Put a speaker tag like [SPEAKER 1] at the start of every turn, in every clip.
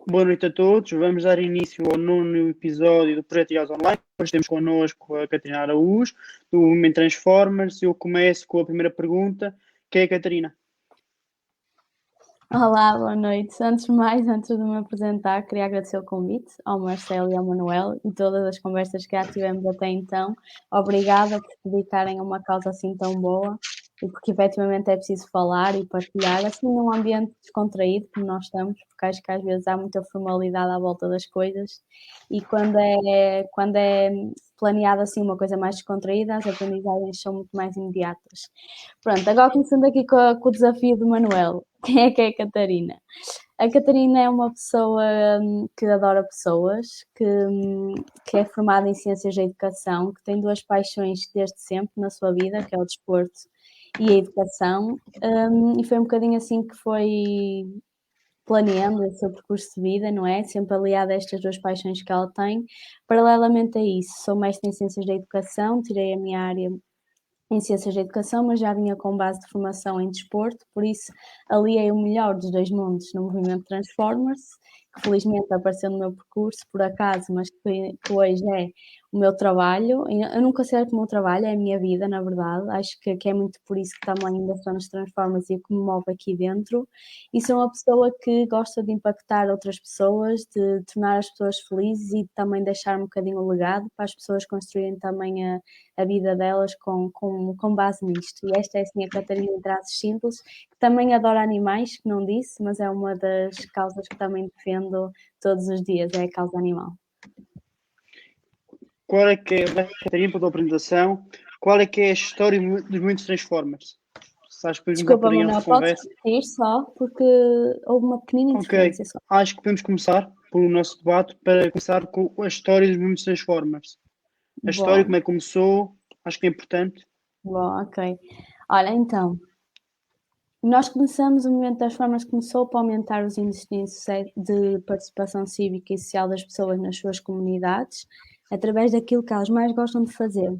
[SPEAKER 1] Boa noite a todos. Vamos dar início ao nono episódio do Projeto IAS Online. Hoje temos connosco a Catarina Araújo, do Movimento Transformers. Eu começo com a primeira pergunta. Quem é a Catarina?
[SPEAKER 2] Olá, boa noite. Antes de mais, antes de me apresentar, queria agradecer o convite ao Marcelo e ao Manuel e todas as conversas que já tivemos até então. Obrigada por se dedicarem a uma causa assim tão boa e porque efetivamente é preciso falar e partilhar, assim num ambiente descontraído como nós estamos, porque acho que às vezes há muita formalidade à volta das coisas e quando é planeado assim uma coisa mais descontraída, as aprendizagens são muito mais imediatas. Pronto, agora começando aqui com o desafio do Manuel. Quem é que é a Catarina? A Catarina é uma pessoa que adora pessoas, que é formada em Ciências da Educação, que tem duas paixões desde sempre na sua vida, que é o desporto e a educação, e foi um bocadinho assim que foi planeando o seu percurso de vida, não é? Sempre aliada a estas duas paixões que ela tem. Paralelamente a isso, sou mestre em Ciências da Educação, tirei a minha área em Ciências da Educação, mas já vinha com base de formação em desporto, por isso aliei o melhor dos dois mundos no movimento Transformers, que felizmente apareceu no meu percurso, por acaso, mas que hoje é o meu trabalho. Eu nunca sei que o meu trabalho é a minha vida, na verdade. Acho que é muito por isso que também ainda estou nos Transformers e o que me move aqui dentro. E sou uma pessoa que gosta de impactar outras pessoas, de tornar as pessoas felizes e também deixar um bocadinho o legado para as pessoas construírem também a vida delas com base nisto. E esta é assim a Catarina em traços simples, que também adora animais, que não disse, mas é uma das causas que também defendo todos os dias, é a causa animal.
[SPEAKER 1] Qual é que é, Catarina, pela tua apresentação, qual é que é a história dos movimentos Transformers? Se acho que podemos começar
[SPEAKER 2] Desculpa,
[SPEAKER 1] por aí a nossa
[SPEAKER 2] Manuel, podes
[SPEAKER 1] conversa.
[SPEAKER 2] repetir só, porque houve uma pequena
[SPEAKER 1] Ok,
[SPEAKER 2] interferência só.
[SPEAKER 1] acho que podemos começar pelo nosso debate para começar com a história dos movimentos Transformers. A história,
[SPEAKER 2] Bom,
[SPEAKER 1] como é que começou, acho que é importante.
[SPEAKER 2] bom, ok. Olha, então, nós começamos, o movimento das formas começou para aumentar os índices de participação cívica e social das pessoas nas suas comunidades, através daquilo que elas mais gostam de fazer.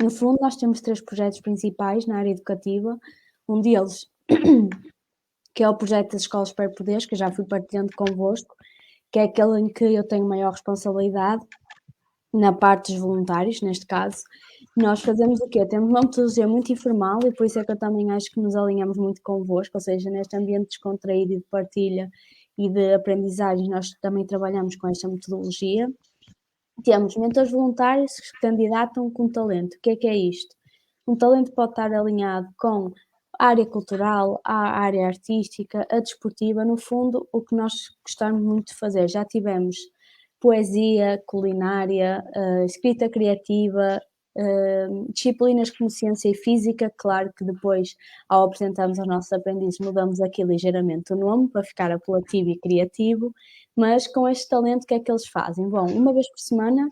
[SPEAKER 2] No fundo, nós temos três projetos principais na área educativa. Um deles, que é o projeto das escolas superpoderes, que eu já fui partilhando convosco, que é aquele em que eu tenho maior responsabilidade, na parte dos voluntários, neste caso. Nós fazemos o quê? Temos uma metodologia muito informal e por isso é que eu também acho que nos alinhamos muito convosco, ou seja, neste ambiente descontraído e de partilha e de aprendizagem, nós também trabalhamos com esta metodologia. Temos mentores voluntários que se candidatam com talento. O que é isto? Um talento pode estar alinhado com a área cultural, a área artística, a desportiva, no fundo, o que nós gostamos muito de fazer. Já tivemos poesia, culinária, escrita criativa, disciplinas como ciência e física. Claro que depois, ao apresentarmos aos nossos aprendizes, mudamos aqui ligeiramente o nome para ficar apelativo e criativo, mas com este talento, o que é que eles fazem? Bom, uma vez por semana,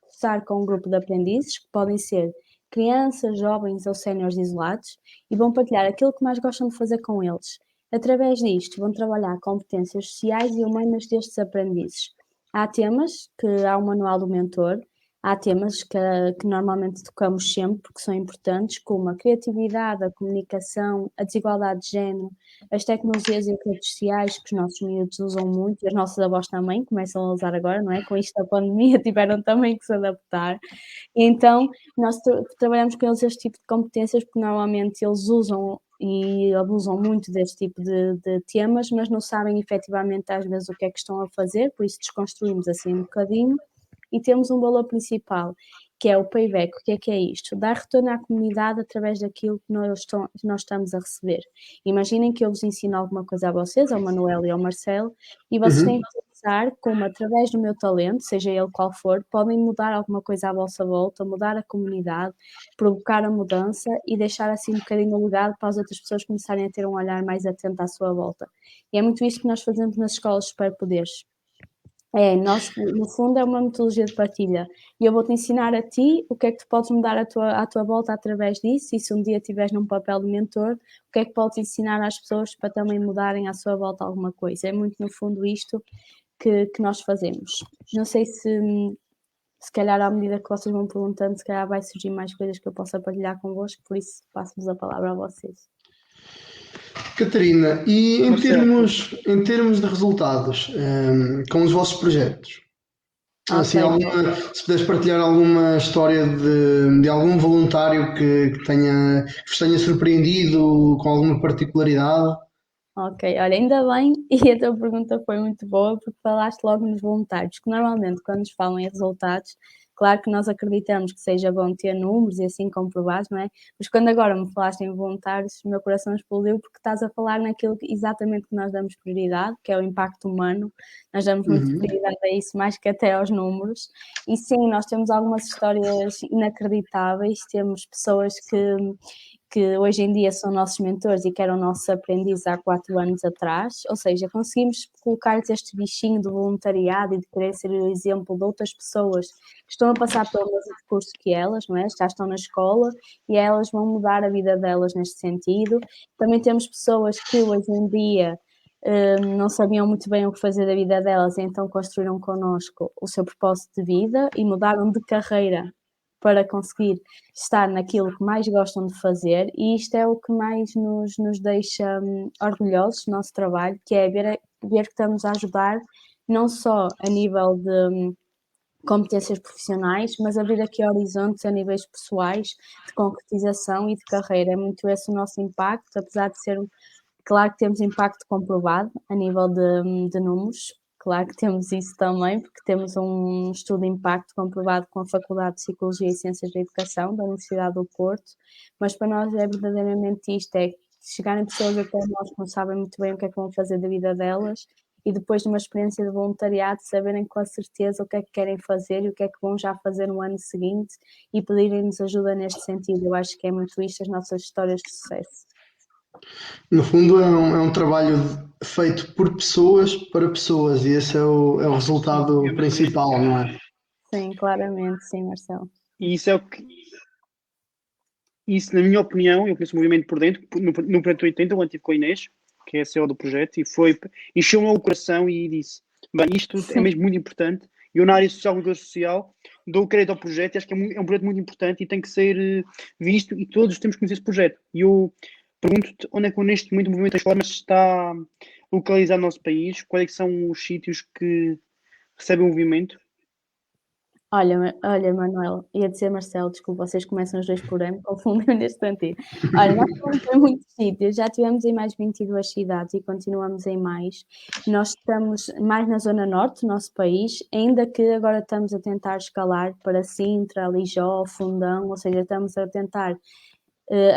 [SPEAKER 2] estar com um grupo de aprendizes, que podem ser crianças, jovens ou séniores isolados, e vão partilhar aquilo que mais gostam de fazer com eles. Através disto, vão trabalhar competências sociais e humanas destes aprendizes. Há temas que há o manual do mentor, há temas que normalmente tocamos sempre porque são importantes, como a criatividade, a comunicação, a desigualdade de género, as tecnologias e as redes sociais que os nossos miúdos usam muito, e as nossas avós também começam a usar agora, não é? Com isto da pandemia tiveram também que se adaptar. E então nós trabalhamos com eles este tipo de competências porque normalmente eles usam e abusam muito deste tipo de temas, mas não sabem efetivamente às vezes o que é que estão a fazer, por isso desconstruímos assim um bocadinho e temos um valor principal, que é o payback. O que é isto? Dar retorno à comunidade através daquilo que nós estamos a receber. Imaginem que eu vos ensino alguma coisa a vocês, ao Manuel e ao Marcelo, e vocês têm que pensar como, através do meu talento, seja ele qual for, podem mudar alguma coisa à vossa volta, mudar a comunidade, provocar a mudança e deixar assim um bocadinho o legado para as outras pessoas começarem a ter um olhar mais atento à sua volta. E é muito isto que nós fazemos nas escolas de superpoderes. No fundo, é uma metodologia de partilha. E eu vou-te ensinar a ti o que é que tu podes mudar à tua volta através disso. E se um dia estiveres num papel de mentor, o que é que podes ensinar às pessoas para também mudarem à sua volta alguma coisa. É muito, no fundo, isto que nós fazemos. Não sei se calhar, à medida que vocês vão perguntando, se calhar vai surgir mais coisas que eu possa partilhar convosco, por isso passo-vos a palavra a vocês.
[SPEAKER 3] Catarina, e
[SPEAKER 1] Marcelo.
[SPEAKER 3] em termos de resultados, com os vossos projetos, assim,
[SPEAKER 2] Ok,
[SPEAKER 3] se puderes partilhar alguma história de algum voluntário que vos tenha surpreendido com alguma particularidade?
[SPEAKER 2] ok, olha, ainda bem, e a tua pergunta foi muito boa, porque falaste logo nos voluntários, que normalmente quando nos falam em resultados, claro que nós acreditamos que seja bom ter números e assim comprovados, não é? Mas quando agora me falaste em voluntários, o meu coração explodiu porque estás a falar naquilo exatamente que nós damos prioridade, que é o impacto humano, nós damos muita
[SPEAKER 3] Uhum.
[SPEAKER 2] prioridade a isso, mais que até aos números, e sim, nós temos algumas histórias inacreditáveis, temos pessoas que hoje em dia são nossos mentores e que eram nossos aprendizes há 4 anos atrás, ou seja, conseguimos colocar-lhes este bichinho do voluntariado e de querer ser o exemplo de outras pessoas que estão a passar pelo mesmo percurso que elas, não é? Já estão na escola e elas vão mudar a vida delas neste sentido. Também temos pessoas que hoje em dia não sabiam muito bem o que fazer da vida delas, e então construíram connosco o seu propósito de vida e mudaram de carreira para conseguir estar naquilo que mais gostam de fazer, e isto é o que mais nos deixa orgulhosos do nosso trabalho, que é ver que estamos a ajudar não só a nível de competências profissionais, mas abrir aqui horizontes a níveis pessoais, de concretização e de carreira. É muito esse o nosso impacto, apesar de ser, claro que temos impacto comprovado a nível de números. Claro que temos isso também, porque temos um estudo de impacto comprovado com a Faculdade de Psicologia e Ciências da Educação da Universidade do Porto, mas para nós é verdadeiramente isto, é chegarem pessoas até nós que não sabem muito bem o que é que vão fazer da vida delas, e depois de uma experiência de voluntariado saberem com a certeza o que é que querem fazer e o que é que vão já fazer no ano seguinte e pedirem-nos ajuda neste sentido. Eu acho que é muito isto as nossas histórias de sucesso.
[SPEAKER 3] No fundo, é um trabalho feito por pessoas para pessoas, e esse é o resultado principal, não é?
[SPEAKER 2] Sim, claramente, sim, Marcelo.
[SPEAKER 1] E isso é o que, isso, na minha opinião, eu conheço o movimento por dentro, no Projeto 80, eu estive com a Inês, que é a CEO do projeto, e encheu-me o coração e disse: bem, isto é
[SPEAKER 2] Sim.
[SPEAKER 1] mesmo muito importante. Eu, na área social, comunicação social, dou crédito ao projeto e acho que é um projeto muito importante e tem que ser visto, e todos temos que conhecer esse projeto. E eu pergunto-te onde é que neste momento o movimento das formas está localizado no nosso país, quais é que são os sítios que recebem o movimento.
[SPEAKER 2] Olha, Manuel, ia dizer Marcelo, desculpa, vocês começam os dois por M, confundem neste sentido. Olha, nós estamos em muitos sítios, já tivemos em mais 22 cidades e continuamos em mais. Nós estamos mais na zona norte do nosso país, ainda que agora estamos a tentar escalar para Sintra, Lijó, Fundão, ou seja, estamos a tentar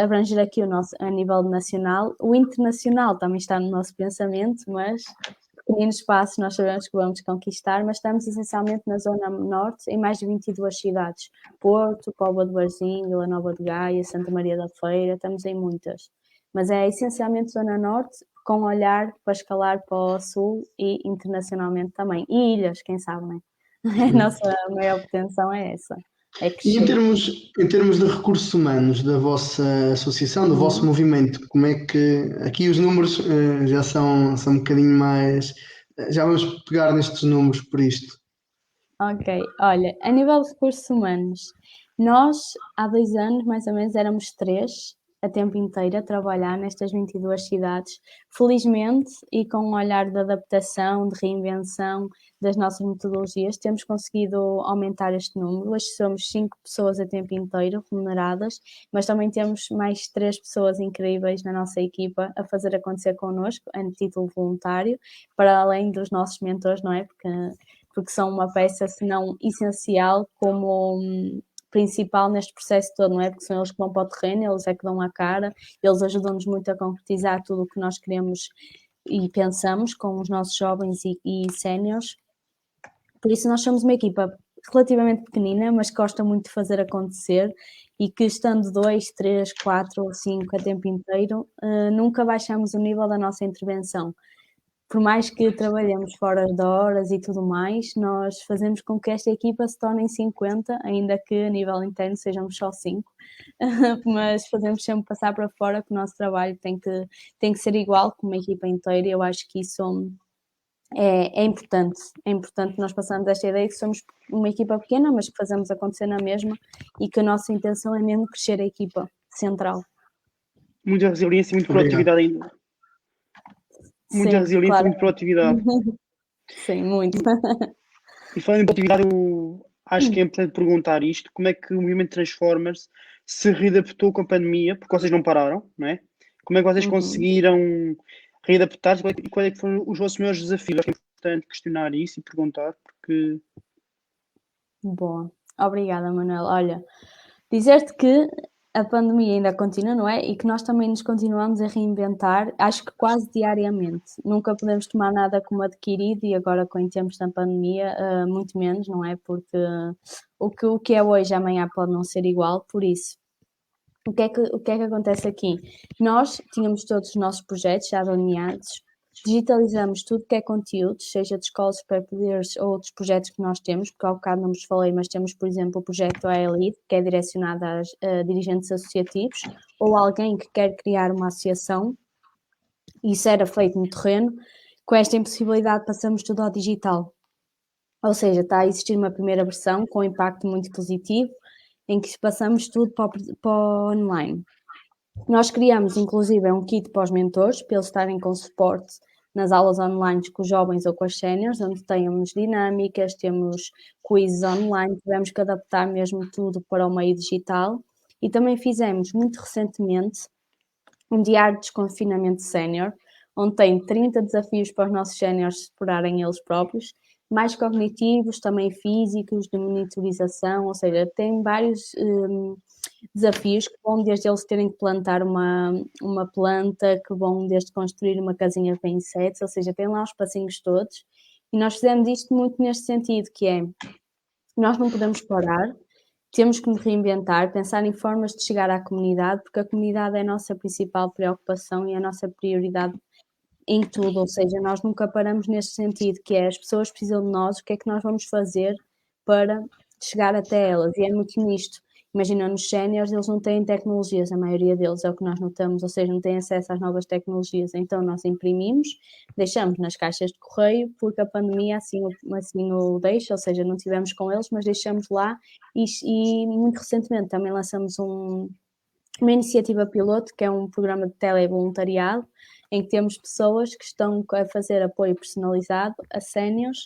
[SPEAKER 2] abranger aqui o nosso a nível nacional. O internacional também está no nosso pensamento, mas pequeninos passos nós sabemos que vamos conquistar, mas estamos essencialmente na zona norte, em mais de 22 cidades. Porto, Póvoa de Varzim, Vila Nova de Gaia, Santa Maria da Feira, estamos em muitas. Mas é essencialmente zona norte, com olhar para escalar para o sul e internacionalmente também. E ilhas, quem sabe, né? A nossa maior pretensão é essa, é
[SPEAKER 3] E
[SPEAKER 2] crescer.
[SPEAKER 3] em termos de recursos humanos da vossa associação, do vosso
[SPEAKER 2] Uhum.
[SPEAKER 3] movimento, como é que aqui os números já são um bocadinho mais. Já vamos pegar nestes números por isto.
[SPEAKER 2] Ok, olha, a nível de recursos humanos, nós há 2 anos mais ou menos éramos 3 a tempo inteiro a trabalhar nestas 22 cidades. Felizmente, e com um olhar de adaptação, de reinvenção das nossas metodologias, temos conseguido aumentar este número. Hoje somos 5 pessoas a tempo inteiro remuneradas, mas também temos mais 3 pessoas incríveis na nossa equipa a fazer acontecer connosco, a título voluntário, para além dos nossos mentores, não é? Porque são uma peça, se não essencial, como principal neste processo todo, não é? Porque são eles que vão para o terreno, eles é que dão a cara, eles ajudam-nos muito a concretizar tudo o que nós queremos e pensamos com os nossos jovens e séniores. Por isso nós somos uma equipa relativamente pequenina, mas que gosta muito de fazer acontecer, e que estando 2, 3, 4 ou 5 a tempo inteiro, nunca baixamos o nível da nossa intervenção. Por mais que trabalhemos fora de horas e tudo mais, nós fazemos com que esta equipa se torne em 50, ainda que a nível interno sejamos só 5, mas fazemos sempre passar para fora que o nosso trabalho tem que ser igual com uma equipa inteira, e eu acho que isso é importante nós passarmos esta ideia que somos uma equipa pequena, mas que fazemos acontecer na mesma, e que a nossa intenção é mesmo crescer a equipa central.
[SPEAKER 1] Muita resiliência e muita
[SPEAKER 3] Obrigado.
[SPEAKER 1] proatividade ainda. muita
[SPEAKER 2] Sim,
[SPEAKER 1] resiliência,
[SPEAKER 2] claro.
[SPEAKER 1] muita proatividade.
[SPEAKER 2] Sim, muito.
[SPEAKER 1] E falando em proatividade, eu acho que é importante perguntar isto: como é que o movimento Transformers se readaptou com a pandemia? Porque vocês não pararam, não é? Como é que vocês
[SPEAKER 2] Uhum.
[SPEAKER 1] conseguiram readaptar-se? E quais é que foram os vossos maiores desafios? Acho que é importante questionar isso e perguntar, porque
[SPEAKER 2] Boa. Obrigada, Manuel. Olha, dizer-te que a pandemia ainda continua, não é? E que nós também nos continuamos a reinventar, acho que quase diariamente. Nunca podemos tomar nada como adquirido e agora, com em tempos da pandemia, muito menos, não é? Porque o que é hoje, amanhã pode não ser igual, por isso. O que é que acontece aqui? Nós tínhamos todos os nossos projetos já delineados, digitalizamos tudo que é conteúdo, seja de escolas para poderes ou outros projetos que nós temos, porque ao bocado não vos falei, mas temos, por exemplo, o projeto AELID, que é direcionado a dirigentes associativos, ou alguém que quer criar uma associação, isso era feito no terreno. Com esta impossibilidade passamos tudo ao digital. Ou seja, está a existir uma primeira versão com um impacto muito positivo, em que passamos tudo para o online. Nós criamos, inclusive, um kit para os mentores, para eles estarem com suporte nas aulas online com os jovens ou com as séniores, onde temos dinâmicas, temos quizzes online, tivemos que adaptar mesmo tudo para o meio digital. E também fizemos, muito recentemente, um diário de desconfinamento sénior, onde tem 30 desafios para os nossos séniores explorarem eles próprios, mais cognitivos, também físicos, de monitorização, ou seja, tem vários desafios que vão desde eles terem que plantar uma planta, que vão desde construir uma casinha para insetos, ou seja, tem lá os passinhos todos. E nós fizemos isto muito neste sentido, que é, nós não podemos parar, temos que nos reinventar, pensar em formas de chegar à comunidade, porque a comunidade é a nossa principal preocupação e a nossa prioridade em tudo, ou seja, nós nunca paramos neste sentido, que é as pessoas precisam de nós, o que é que nós vamos fazer para chegar até elas, e é muito nisto. Imagina, nos séniores, eles não têm tecnologias, a maioria deles é o que nós notamos, ou seja, não têm acesso às novas tecnologias, então nós imprimimos, deixamos nas caixas de correio, porque a pandemia assim o deixa, ou seja, não tivemos com eles, mas deixamos lá, e muito recentemente também lançamos uma iniciativa piloto, que é um programa de televoluntariado, em que temos pessoas que estão a fazer apoio personalizado a séniores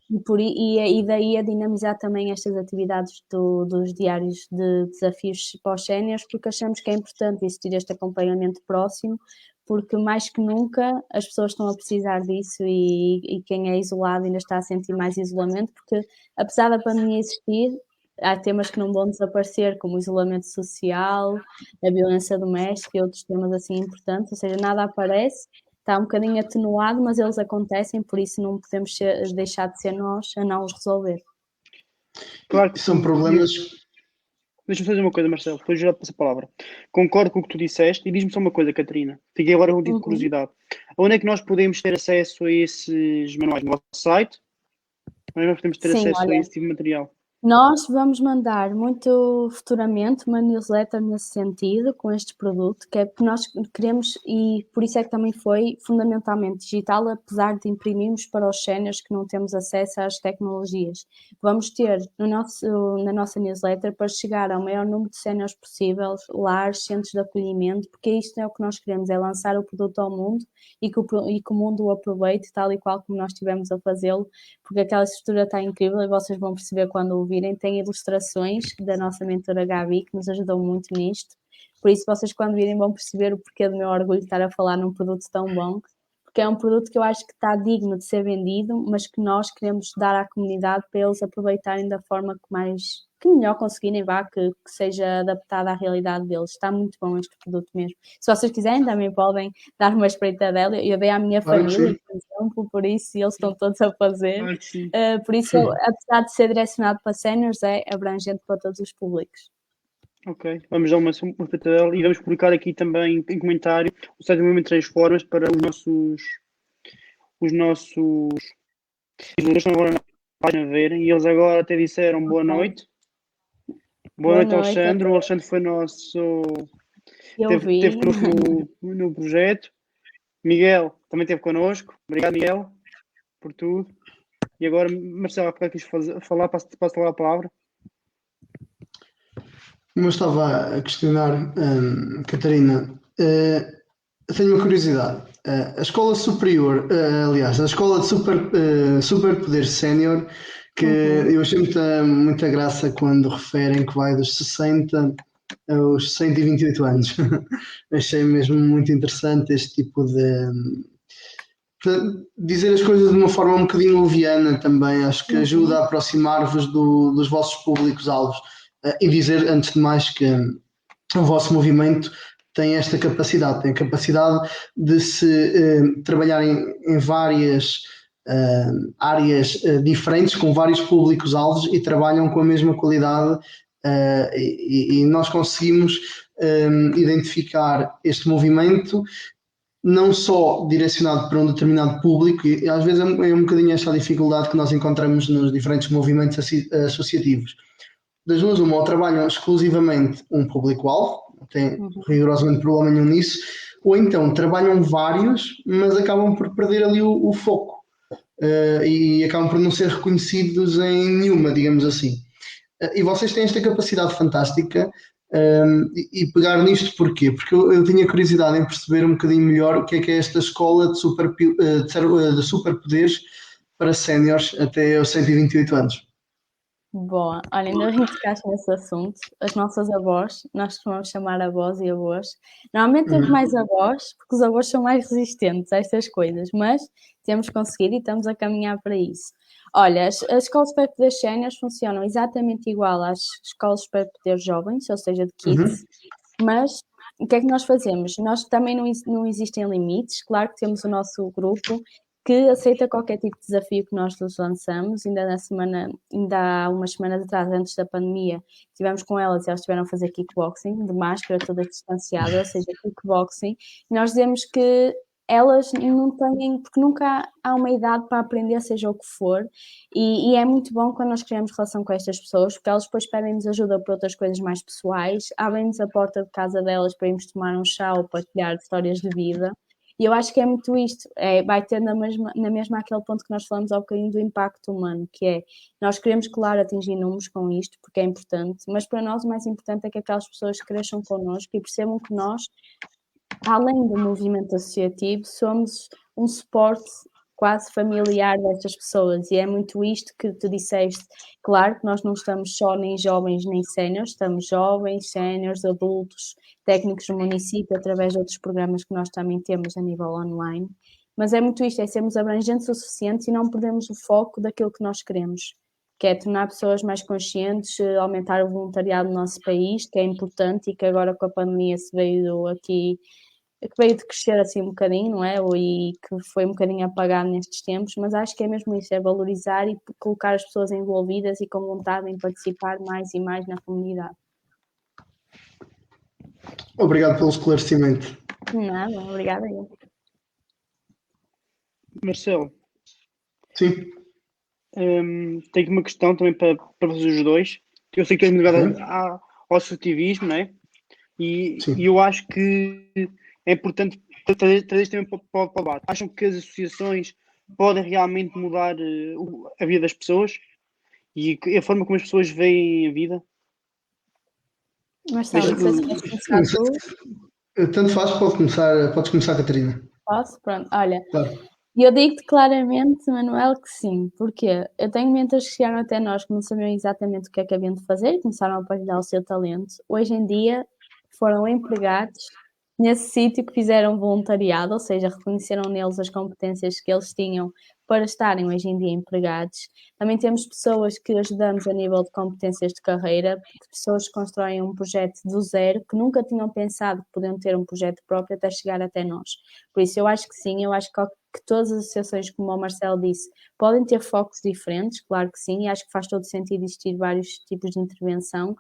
[SPEAKER 2] e daí a dinamizar também estas atividades dos diários de desafios para os séniores, porque achamos que é importante existir este acompanhamento próximo, porque mais que nunca as pessoas estão a precisar disso e quem é isolado ainda está a sentir mais isolamento, porque apesar da pandemia existir, há temas que não vão desaparecer, como o isolamento social, a violência doméstica e outros temas assim importantes, ou seja, nada aparece, está um bocadinho atenuado, mas eles acontecem, por isso não podemos deixar de ser nós a não os resolver.
[SPEAKER 1] claro que
[SPEAKER 3] São
[SPEAKER 1] sim.
[SPEAKER 3] problemas.
[SPEAKER 1] Deixa-me fazer uma coisa, Marcelo, depois já passo a palavra. Concordo com o que tu disseste e diz-me só uma coisa, Catarina. Fiquei agora com um tipo de
[SPEAKER 2] Uhum.
[SPEAKER 1] curiosidade. Onde é que nós podemos ter acesso a esses manuais? No vosso site? Onde é que nós podemos ter
[SPEAKER 2] Sim,
[SPEAKER 1] acesso a
[SPEAKER 2] olha,
[SPEAKER 1] esse tipo de material?
[SPEAKER 2] nós vamos mandar muito futuramente uma newsletter nesse sentido, com este produto, que é porque nós queremos, e por isso é que também foi fundamentalmente digital, apesar de imprimirmos para os séniores que não temos acesso às tecnologias. Vamos ter na nossa newsletter para chegar ao maior número de séniores possível, lares, centros de acolhimento, porque isto é o que nós queremos, é lançar o produto ao mundo e que o mundo o aproveite, tal e qual como nós estivemos a fazê-lo, porque aquela estrutura está incrível e vocês vão perceber quando ouvirem. Tem ilustrações da nossa mentora Gabi, que nos ajudou muito nisto. Por isso, vocês quando virem vão perceber o porquê do meu orgulho de estar a falar num produto tão bom, porque é um produto que eu acho que está digno de ser vendido, mas que nós queremos dar à comunidade para eles aproveitarem da forma que melhor conseguirem, que seja adaptada à realidade deles. Está muito bom este produto mesmo. Se vocês quiserem, também podem dar uma espreitadela. Eu dei à minha
[SPEAKER 3] Claro que
[SPEAKER 2] família,
[SPEAKER 3] sim.
[SPEAKER 2] por exemplo, por isso, e eles estão todos a fazer.
[SPEAKER 1] Claro que sim.
[SPEAKER 2] Por isso, apesar de ser direcionado para séniores, é abrangente para todos os públicos.
[SPEAKER 1] Ok, vamos dar uma petadela e vamos publicar aqui também em comentário o site do Movimento Transformas para os nossos seguidores que estão agora na página verem e eles agora até disseram boa noite. Boa noite,
[SPEAKER 2] noite,
[SPEAKER 1] Alexandre. O Alexandre foi nosso.
[SPEAKER 2] eu
[SPEAKER 1] Teve
[SPEAKER 2] vi.
[SPEAKER 1] connosco no projeto. Miguel também esteve connosco. Obrigado, Miguel, por tudo. E agora, Marcelo, porque quis falar, passo lá a palavra.
[SPEAKER 3] Como eu estava a questionar, Catarina, eu tenho uma curiosidade. a escola superior, aliás, a escola de superpoder sénior, que eu achei muita graça quando referem que vai dos 60 aos 128 anos. Achei mesmo muito interessante este tipo de dizer as coisas de uma forma um bocadinho leviana também. Acho que ajuda a aproximar-vos dos vossos públicos-alvos. E dizer, antes de mais, que o vosso movimento tem esta capacidade, tem a capacidade de se trabalhar em várias áreas diferentes, com vários públicos-alvos e trabalham com a mesma qualidade e nós conseguimos identificar este movimento não só direcionado para um determinado público, e às vezes é um bocadinho esta a dificuldade que nós encontramos nos diferentes movimentos associativos. Das duas, uma, ou trabalham exclusivamente um público-alvo, não tem rigorosamente problema nenhum nisso, ou então trabalham vários, mas acabam por perder ali o foco e acabam por não ser reconhecidos em nenhuma, digamos assim. E vocês têm esta capacidade fantástica e pegar nisto porquê? Porque eu tinha curiosidade em perceber um bocadinho melhor o que é esta escola de superpoderes para séniores até aos 128 anos.
[SPEAKER 2] Boa, olha, ainda bem que tocaste nesse assunto. As nossas avós, nós costumamos chamar avós e avós. Normalmente temos mais avós, porque os avós são mais resistentes a estas coisas, mas temos conseguido e estamos a caminhar para isso. Olha, as escolas de superpoderes séniores funcionam exatamente igual às escolas de superpoderes jovens, ou seja, de kids, mas o que é que nós fazemos? Nós também não existem limites, claro que temos o nosso grupo que aceita qualquer tipo de desafio que nós nos lançamos. Ainda há umas semanas atrás, antes da pandemia, estivemos com elas e elas estiveram a fazer kickboxing, de máscara toda distanciada, ou seja, kickboxing, e nós dizemos que elas não têm, porque nunca há uma idade para aprender, seja o que for, e é muito bom quando nós criamos relação com estas pessoas, porque elas depois pedem-nos ajuda para outras coisas mais pessoais, abrem-nos a porta de casa delas para irmos tomar um chá ou partilhar histórias de vida. E eu acho que é muito isto, vai ter na mesma aquele ponto que nós falamos há bocadinho do impacto humano, que é, nós queremos, claro, atingir números com isto, porque é importante, mas para nós o mais importante é que aquelas pessoas cresçam connosco e percebam que nós, além do movimento associativo, somos um suporte quase familiar destas pessoas, e é muito isto que tu disseste. Claro que nós não estamos só nem jovens nem séniores, estamos jovens, séniores, adultos, técnicos do município, através de outros programas que nós também temos a nível online, mas é muito isto, é sermos abrangentes o suficiente e não perdermos o foco daquilo que nós queremos, que é tornar pessoas mais conscientes, aumentar o voluntariado no nosso país, que é importante e que agora com a pandemia se veio aqui, que veio de crescer assim um bocadinho, não é? E que foi um bocadinho apagado nestes tempos, mas acho que é mesmo isso, é valorizar e colocar as pessoas envolvidas e com vontade em participar mais e mais na comunidade.
[SPEAKER 3] Obrigado pelo esclarecimento.
[SPEAKER 2] Nada, obrigada eu.
[SPEAKER 1] Marcelo,
[SPEAKER 3] Sim.
[SPEAKER 1] tenho aqui uma questão também para vocês os dois. Eu sei que és muito ligado ao associativismo, não é? E eu acho que é importante trazer isto também para o debate. Acham que as associações podem realmente mudar a vida das pessoas e a forma como as pessoas veem a vida?
[SPEAKER 2] Marcelo, não sei se queres começar tu.
[SPEAKER 3] Tanto faz, podes começar, Catarina.
[SPEAKER 2] Posso? Pronto, olha.
[SPEAKER 3] Claro.
[SPEAKER 2] E eu digo-te claramente, Manuel, que sim. Porquê? Eu tenho mentores que chegaram até nós que não sabiam exatamente o que é que haviam de fazer e começaram a partilhar o seu talento. Hoje em dia foram empregados nesse sítio, que fizeram voluntariado, ou seja, reconheceram neles as competências que eles tinham para estarem hoje em dia empregados. Também temos pessoas que ajudamos a nível de competências de carreira, pessoas que constroem um projeto do zero, que nunca tinham pensado que podiam ter um projeto próprio até chegar até nós. Por isso eu acho que sim, eu acho que todas as associações, como o Marcelo disse, podem ter focos diferentes, claro que sim, e acho que faz todo sentido existir vários tipos de intervenção,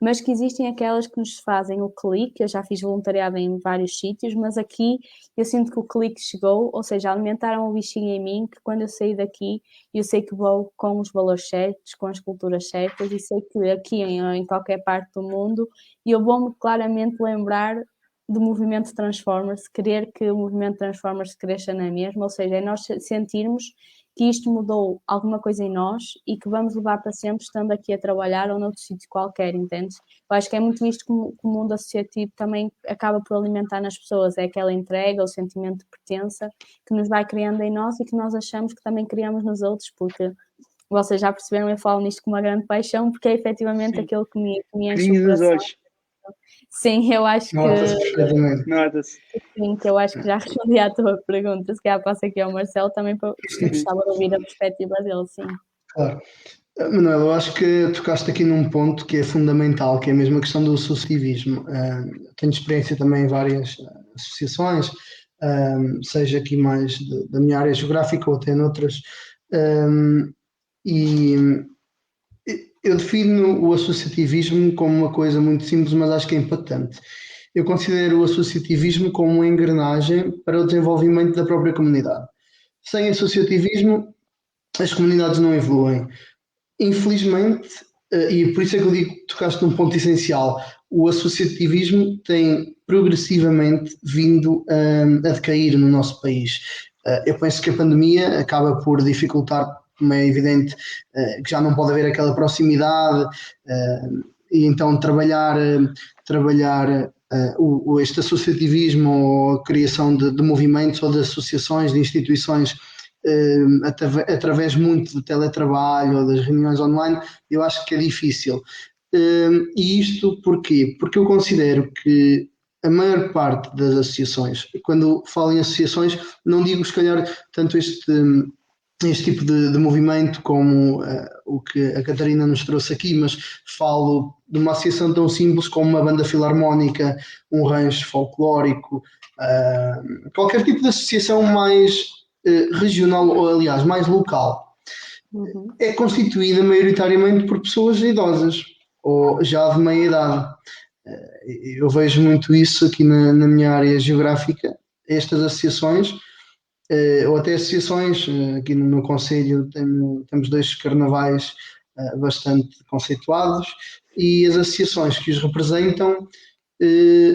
[SPEAKER 2] mas que existem aquelas que nos fazem o clique. Eu já fiz voluntariado em vários sítios, mas aqui eu sinto que o clique chegou, ou seja, alimentaram o bichinho em mim, que quando eu sair daqui, eu sei que vou com os valores certos, com as culturas certas, e sei que aqui em qualquer parte do mundo, eu vou-me claramente lembrar do movimento Transformers, querer que o movimento Transformers cresça na mesma, ou seja, é nós sentirmos que isto mudou alguma coisa em nós e que vamos levar para sempre estando aqui a trabalhar ou noutro sítio qualquer, entendes? Eu acho que é muito isto que o mundo associativo também acaba por alimentar nas pessoas, é aquela entrega, o sentimento de pertença que nos vai criando em nós e que nós achamos que também criamos nos outros, porque vocês já perceberam, eu falo nisto com uma grande paixão, porque é efetivamente
[SPEAKER 1] Sim.
[SPEAKER 2] aquilo que me enche
[SPEAKER 1] Brilho
[SPEAKER 2] o
[SPEAKER 1] nos
[SPEAKER 2] coração.
[SPEAKER 1] olhos.
[SPEAKER 2] Sim, eu acho
[SPEAKER 3] Nota-se perfeitamente.
[SPEAKER 1] Nota-se.
[SPEAKER 2] que eu acho que já respondi à tua pergunta. Se calhar passo aqui ao Marcelo também para gostava de ouvir a perspectiva dele, sim.
[SPEAKER 3] Claro. Manuel, eu acho que tocaste aqui num ponto que é fundamental, que é mesmo a questão do associativismo. Tenho experiência também em várias associações, seja aqui mais da minha área geográfica ou até noutras, e eu defino o associativismo como uma coisa muito simples, mas acho que é impactante. Eu considero o associativismo como uma engrenagem para o desenvolvimento da própria comunidade. Sem associativismo, as comunidades não evoluem. Infelizmente, e por isso é que eu digo que tocaste num ponto essencial, o associativismo tem progressivamente vindo a decair no nosso país. Eu penso que a pandemia acaba por dificultar, como é evidente, que já não pode haver aquela proximidade, e então trabalhar este associativismo ou a criação de movimentos ou de associações, de instituições através muito do teletrabalho ou das reuniões online, eu acho que é difícil. E isto porquê? Porque eu considero que a maior parte das associações, quando falo em associações, não digo se calhar tanto este tipo de movimento como o que a Catarina nos trouxe aqui, mas falo de uma associação tão simples como uma banda filarmónica, um rancho folclórico, qualquer tipo de associação mais regional, ou aliás, mais local, é constituída maioritariamente por pessoas idosas ou já de meia idade. Eu vejo muito isso aqui na minha área geográfica, estas associações, ou até associações, aqui no meu concelho temos 2 carnavais bastante conceituados, e as associações que os representam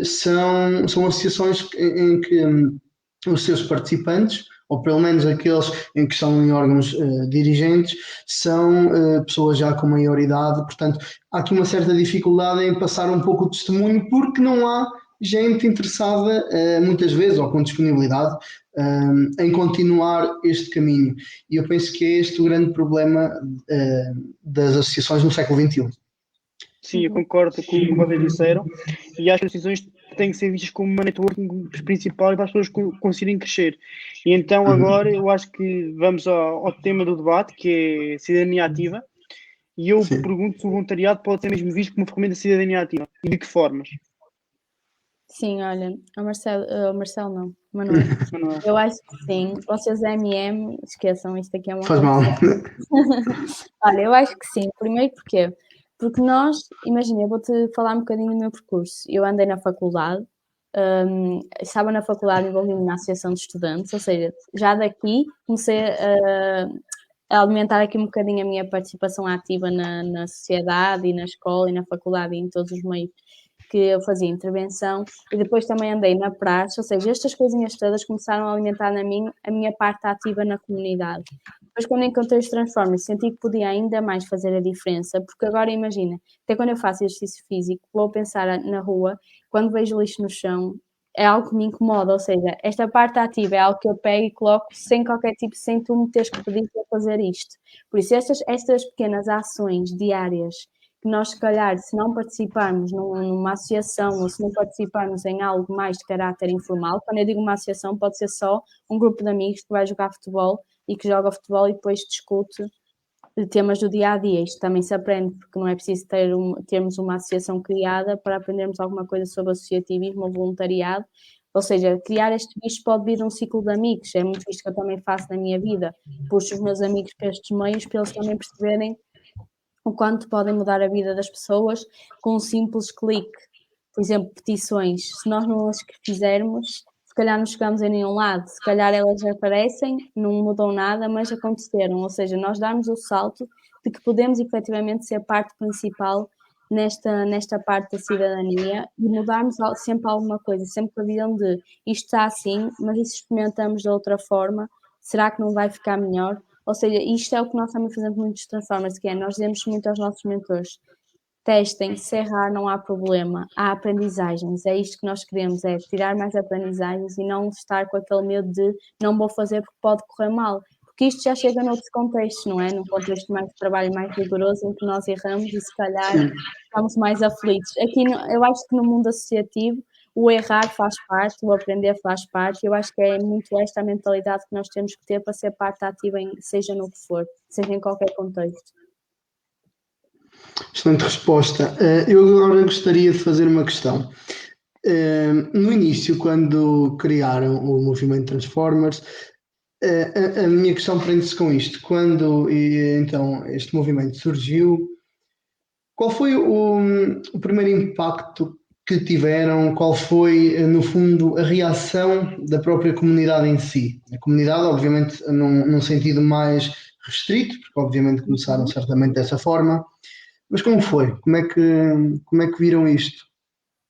[SPEAKER 3] são associações em que os seus participantes, ou pelo menos aqueles em que estão em órgãos dirigentes, são pessoas já com maior idade, portanto há aqui uma certa dificuldade em passar um pouco o testemunho, porque não há gente interessada, muitas vezes, ou com disponibilidade, em continuar este caminho. E eu penso que é este o grande problema das associações no século XXI.
[SPEAKER 1] Sim, eu concordo com o que vocês disseram e acho que as decisões têm que ser vistas como uma networking principal para as pessoas conseguirem crescer. E então agora eu acho que vamos ao tema do debate, que é cidadania ativa, e eu pergunto se o voluntariado pode ser mesmo visto como uma ferramenta de cidadania ativa e de que formas?
[SPEAKER 2] Sim, olha, Marcelo não, Manuel. Eu acho que sim. Vocês MM, esqueçam, isto aqui é uma
[SPEAKER 3] Faz mal.
[SPEAKER 2] Olha, eu acho que sim. Primeiro porquê? Porque nós, imagina, eu vou-te falar um bocadinho do meu percurso. Eu andei na faculdade, estava na faculdade envolvida na associação de estudantes, ou seja, já daqui comecei a alimentar aqui um bocadinho a minha participação ativa na sociedade e na escola e na faculdade e em todos os meios que eu fazia intervenção, e depois também andei na praça, ou seja, estas coisinhas todas começaram a alimentar a minha parte ativa na comunidade. Depois, quando encontrei os Transformers, senti que podia ainda mais fazer a diferença, porque agora imagina, até quando eu faço exercício físico, vou pensar na rua, quando vejo lixo no chão, é algo que me incomoda, ou seja, esta parte ativa é algo que eu pego e coloco sem qualquer tipo, sem tu me teres que pedir para fazer isto. Por isso, estas pequenas ações diárias, que nós, se calhar, se não participarmos numa associação ou se não participarmos em algo mais de caráter informal, quando eu digo uma associação, pode ser só um grupo de amigos que vai jogar futebol e que joga futebol e depois discute temas do dia a dia. Isto também se aprende, porque não é preciso termos uma associação criada para aprendermos alguma coisa sobre associativismo ou voluntariado. Ou seja, criar este bicho pode vir de um ciclo de amigos. É muito isto que eu também faço na minha vida. Puxo os meus amigos para estes meios para eles também perceberem o quanto podem mudar a vida das pessoas com um simples clique. Por exemplo, petições. Se nós não as fizermos, se calhar não chegamos a nenhum lado. Se calhar elas aparecem, não mudam nada, mas aconteceram. Ou seja, nós darmos o salto de que podemos efetivamente ser parte principal nesta parte da cidadania e mudarmos sempre alguma coisa, sempre com a visão de isto está assim, mas e se experimentamos de outra forma, será que não vai ficar melhor? Ou seja, isto é o que nós também fazemos muito nos Transformers, que é, nós dizemos muito aos nossos mentores, testem, se errar não há problema, há aprendizagens, é isto que nós queremos, é tirar mais aprendizagens e não estar com aquele medo de não vou fazer porque pode correr mal, porque isto já chega noutros contextos, não é? Num contexto mais de trabalho mais rigoroso, em que nós erramos e se calhar estamos mais aflitos. Aqui, eu acho que no mundo associativo, o errar faz parte, o aprender faz parte, eu acho que é muito esta a mentalidade que nós temos que ter para ser parte ativa, seja no que for, seja em qualquer contexto.
[SPEAKER 3] Excelente resposta. Eu agora gostaria de fazer uma questão. No início, quando criaram o movimento Transformers, a minha questão prende-se com isto. Quando então este movimento surgiu, qual foi o primeiro impacto que tiveram? Qual foi, no fundo, a reação da própria comunidade em si? A comunidade, obviamente, num sentido mais restrito, porque obviamente começaram certamente dessa forma, mas como foi? Como é que viram isto?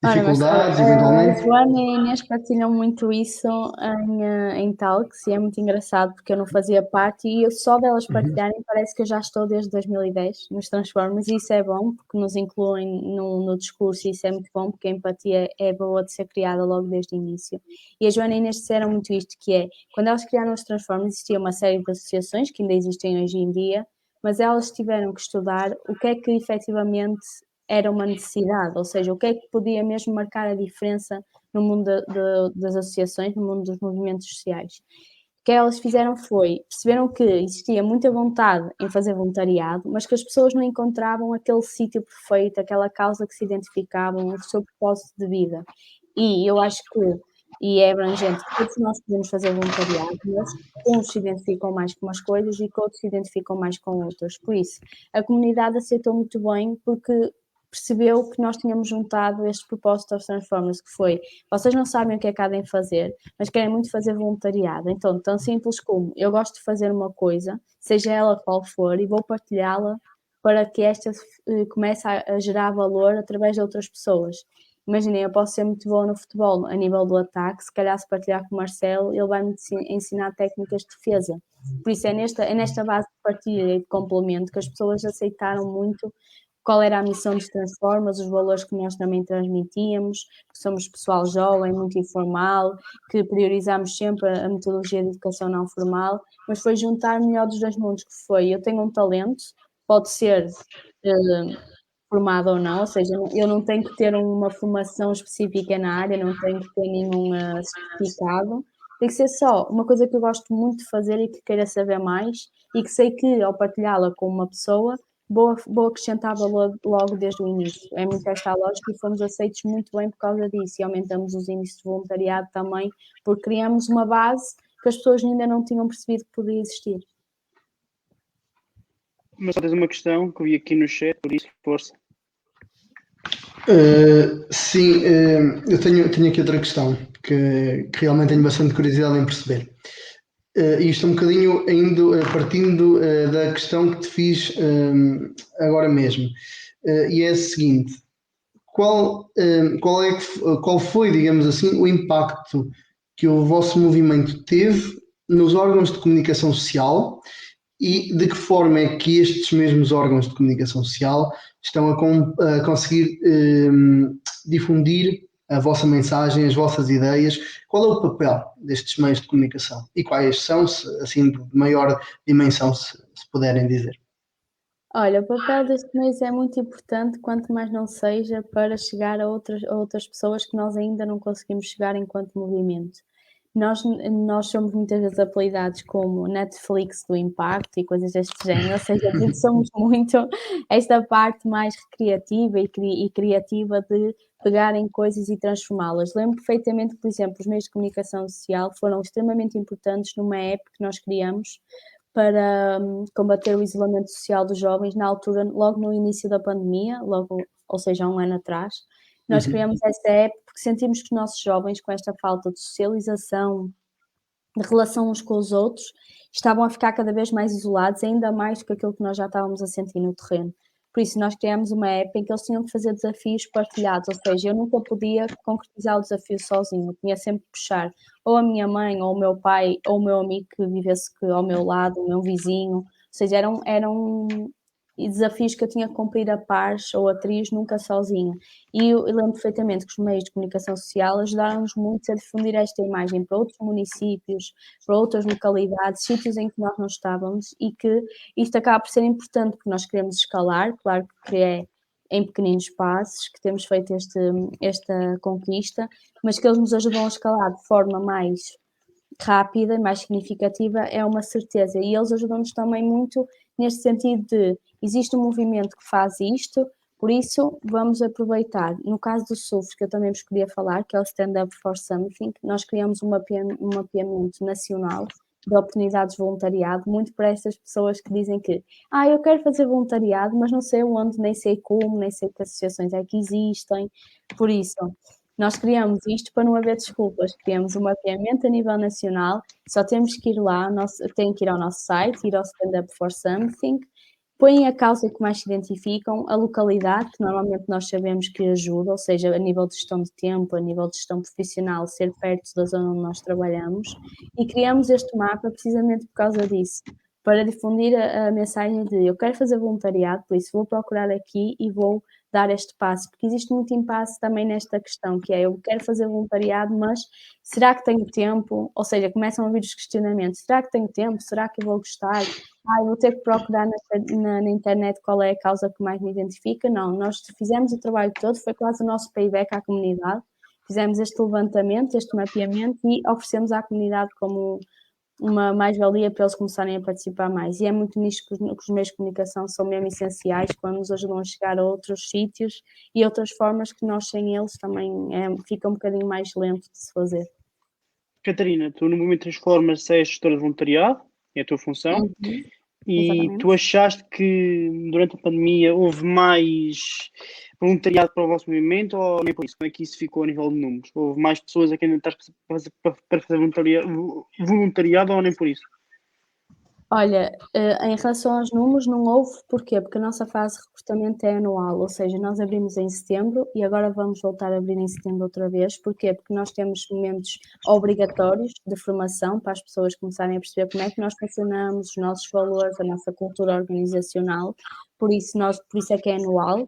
[SPEAKER 2] Olha, Marcelo,
[SPEAKER 3] Dificuldades,
[SPEAKER 2] a
[SPEAKER 3] eventualmente?
[SPEAKER 2] Joana e a Inês partilham muito isso em Talks e é muito engraçado porque eu não fazia parte e eu só delas partilharem parece que eu já estou desde 2010 nos Transformers e isso é bom porque nos incluem no discurso e isso é muito bom porque a empatia é boa de ser criada logo desde o início. E a Joana e a Inês disseram muito isto, que é, quando elas criaram os Transformers existia uma série de associações que ainda existem hoje em dia, mas elas tiveram que estudar o que é que efetivamente era uma necessidade, ou seja, o que é que podia mesmo marcar a diferença no mundo das associações, no mundo dos movimentos sociais. O que elas fizeram foi, perceberam que existia muita vontade em fazer voluntariado, mas que as pessoas não encontravam aquele sítio perfeito, aquela causa que se identificavam, o seu propósito de vida. E eu acho que, e é abrangente, que todos nós podemos fazer voluntariado, mas uns se identificam mais com umas coisas e que outros se identificam mais com outras. Por isso, a comunidade aceitou muito bem, porque percebeu que nós tínhamos juntado este propósito aos Transformers, que foi, vocês não sabem o que é que há de fazer, mas querem muito fazer voluntariado. Então, tão simples como, eu gosto de fazer uma coisa, seja ela qual for, e vou partilhá-la para que esta comece a gerar valor através de outras pessoas. Imaginem, eu posso ser muito boa no futebol, a nível do ataque, se calhar se partilhar com o Marcelo, ele vai-me ensinar técnicas de defesa. Por isso é nesta base de partilha e de complemento que as pessoas aceitaram muito qual era a missão dos Transformers, os valores que nós também transmitíamos, que somos pessoal jovem, muito informal, que priorizamos sempre a metodologia de educação não formal, mas foi juntar o melhor dos dois mundos, que foi, eu tenho um talento, pode ser formado ou não, ou seja, eu não tenho que ter uma formação específica na área, não tenho que ter nenhum certificado, tem que ser só uma coisa que eu gosto muito de fazer e que queira saber mais e que sei que ao partilhá-la com uma pessoa vou acrescentar valor logo desde o início. É muito esta a lógica e fomos aceitos muito bem por causa disso e aumentamos os índices de voluntariado também, porque criamos uma base que as pessoas ainda não tinham percebido que podia existir.
[SPEAKER 1] Mas só tens uma questão que eu vi aqui no chat, por isso, força.
[SPEAKER 3] Sim, eu tenho aqui outra questão que realmente tenho bastante curiosidade em perceber. Isto um bocadinho partindo da questão que te fiz agora mesmo. E é a seguinte: qual foi, digamos assim, o impacto que o vosso movimento teve nos órgãos de comunicação social e de que forma é que estes mesmos órgãos de comunicação social estão a conseguir difundir a vossa mensagem, as vossas ideias? Qual é o papel destes meios de comunicação e quais são, assim, de maior dimensão, se puderem dizer?
[SPEAKER 2] Olha, o papel deste mês é muito importante, quanto mais não seja para chegar a outras pessoas que nós ainda não conseguimos chegar enquanto movimento. Nós somos muitas vezes apelidados como Netflix do impacto e coisas deste género, ou seja, porque somos muito esta parte mais recreativa e criativa de pegar em coisas e transformá-las. Lembro perfeitamente que, por exemplo, os meios de comunicação social foram extremamente importantes numa app que nós criamos para combater o isolamento social dos jovens na altura, logo no início da pandemia, ou seja, há um ano atrás. Nós criamos essa app porque sentimos que os nossos jovens, com esta falta de socialização, de relação uns com os outros, estavam a ficar cada vez mais isolados, ainda mais do que aquilo que nós já estávamos a sentir no terreno. Por isso, nós criamos uma app em que eles tinham que fazer desafios partilhados, ou seja, eu nunca podia concretizar o desafio sozinho, eu tinha sempre que puxar ou a minha mãe, ou o meu pai, ou o meu amigo que vivesse ao meu lado, o meu vizinho, ou seja, eram desafios que eu tinha que cumprir a pares ou a trios, nunca sozinha. E eu lembro perfeitamente que os meios de comunicação social ajudaram-nos muito a difundir esta imagem para outros municípios, para outras localidades, sítios em que nós não estávamos, e que isto acaba por ser importante porque nós queremos escalar, claro que é em pequeninos passos que temos feito esta conquista, mas que eles nos ajudam a escalar de forma mais rápida e mais significativa é uma certeza. E eles ajudam-nos também muito neste sentido de existe um movimento que faz isto, por isso vamos aproveitar. No caso do SUF, que eu também vos queria falar, que é o Stand Up for Something, nós criamos um mapeamento nacional de oportunidades de voluntariado, muito para essas pessoas que dizem que eu quero fazer voluntariado, mas não sei onde, nem sei como, nem sei que associações é que existem. Por isso, nós criamos isto para não haver desculpas. Criamos um mapeamento a nível nacional, só temos que ir lá, tem que ir ao nosso site, ir ao Stand Up for Something, põem a causa que mais se identificam, a localidade, que normalmente nós sabemos que ajuda, ou seja, a nível de gestão de tempo, a nível de gestão profissional, ser perto da zona onde nós trabalhamos, e criamos este mapa precisamente por causa disso, para difundir a mensagem de eu quero fazer voluntariado, por isso vou procurar aqui e vou dar este passo, porque existe muito impasse também nesta questão, que é eu quero fazer voluntariado, mas será que tenho tempo? Ou seja, começam a vir os questionamentos, será que tenho tempo? Será que eu vou gostar? Vou ter que procurar na internet qual é a causa que mais me identifica. Não, nós fizemos o trabalho todo, foi quase o nosso payback à comunidade, fizemos este levantamento, este mapeamento e oferecemos à comunidade como uma mais-valia para eles começarem a participar mais. E é muito nisto que os meios de comunicação são mesmo essenciais, quando nos ajudam a chegar a outros sítios e outras formas que nós sem eles também fica um bocadinho mais lento de se fazer.
[SPEAKER 1] Catarina, tu no momento transformas és gestora de voluntariado, é a tua função, e
[SPEAKER 2] Exatamente.
[SPEAKER 1] tu achaste que durante a pandemia houve mais voluntariado para o vosso movimento ou nem por isso? Como é que isso ficou a nível de números? Houve mais pessoas a quem estás para fazer voluntariado ou nem por isso?
[SPEAKER 2] Olha, em relação aos números, não houve, porquê? Porque a nossa fase de recrutamento é anual, ou seja, nós abrimos em setembro e agora vamos voltar a abrir em setembro outra vez. Porquê? Porque nós temos momentos obrigatórios de formação para as pessoas começarem a perceber como é que nós funcionamos, os nossos valores, a nossa cultura organizacional, por isso é que é anual.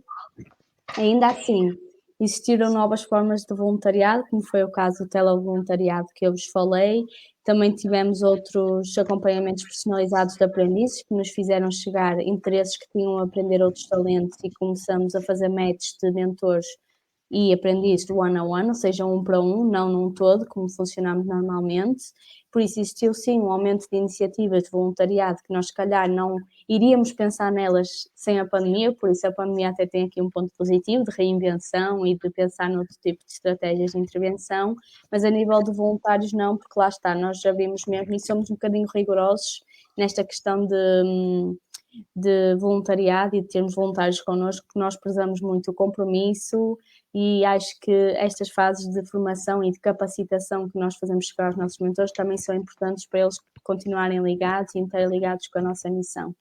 [SPEAKER 2] Ainda assim, existiram novas formas de voluntariado, como foi o caso do televoluntariado que eu vos falei. Também tivemos outros acompanhamentos personalizados de aprendizes que nos fizeram chegar interesses que tinham a aprender outros talentos e começamos a fazer matches de mentores e aprendizes one-on-one, ou seja, um para um, não num todo, como funcionamos normalmente. Por isso existiu sim um aumento de iniciativas de voluntariado que nós se calhar não iríamos pensar nelas sem a pandemia, por isso a pandemia até tem aqui um ponto positivo de reinvenção e de pensar noutro tipo de estratégias de intervenção, mas a nível de voluntários não, porque lá está, nós já vimos mesmo e somos um bocadinho rigorosos nesta questão de voluntariado e de termos voluntários connosco, porque nós prezamos muito o compromisso e acho que estas fases de formação e de capacitação que nós fazemos chegar aos nossos mentores também são importantes para eles continuarem ligados e interligados com a nossa missão.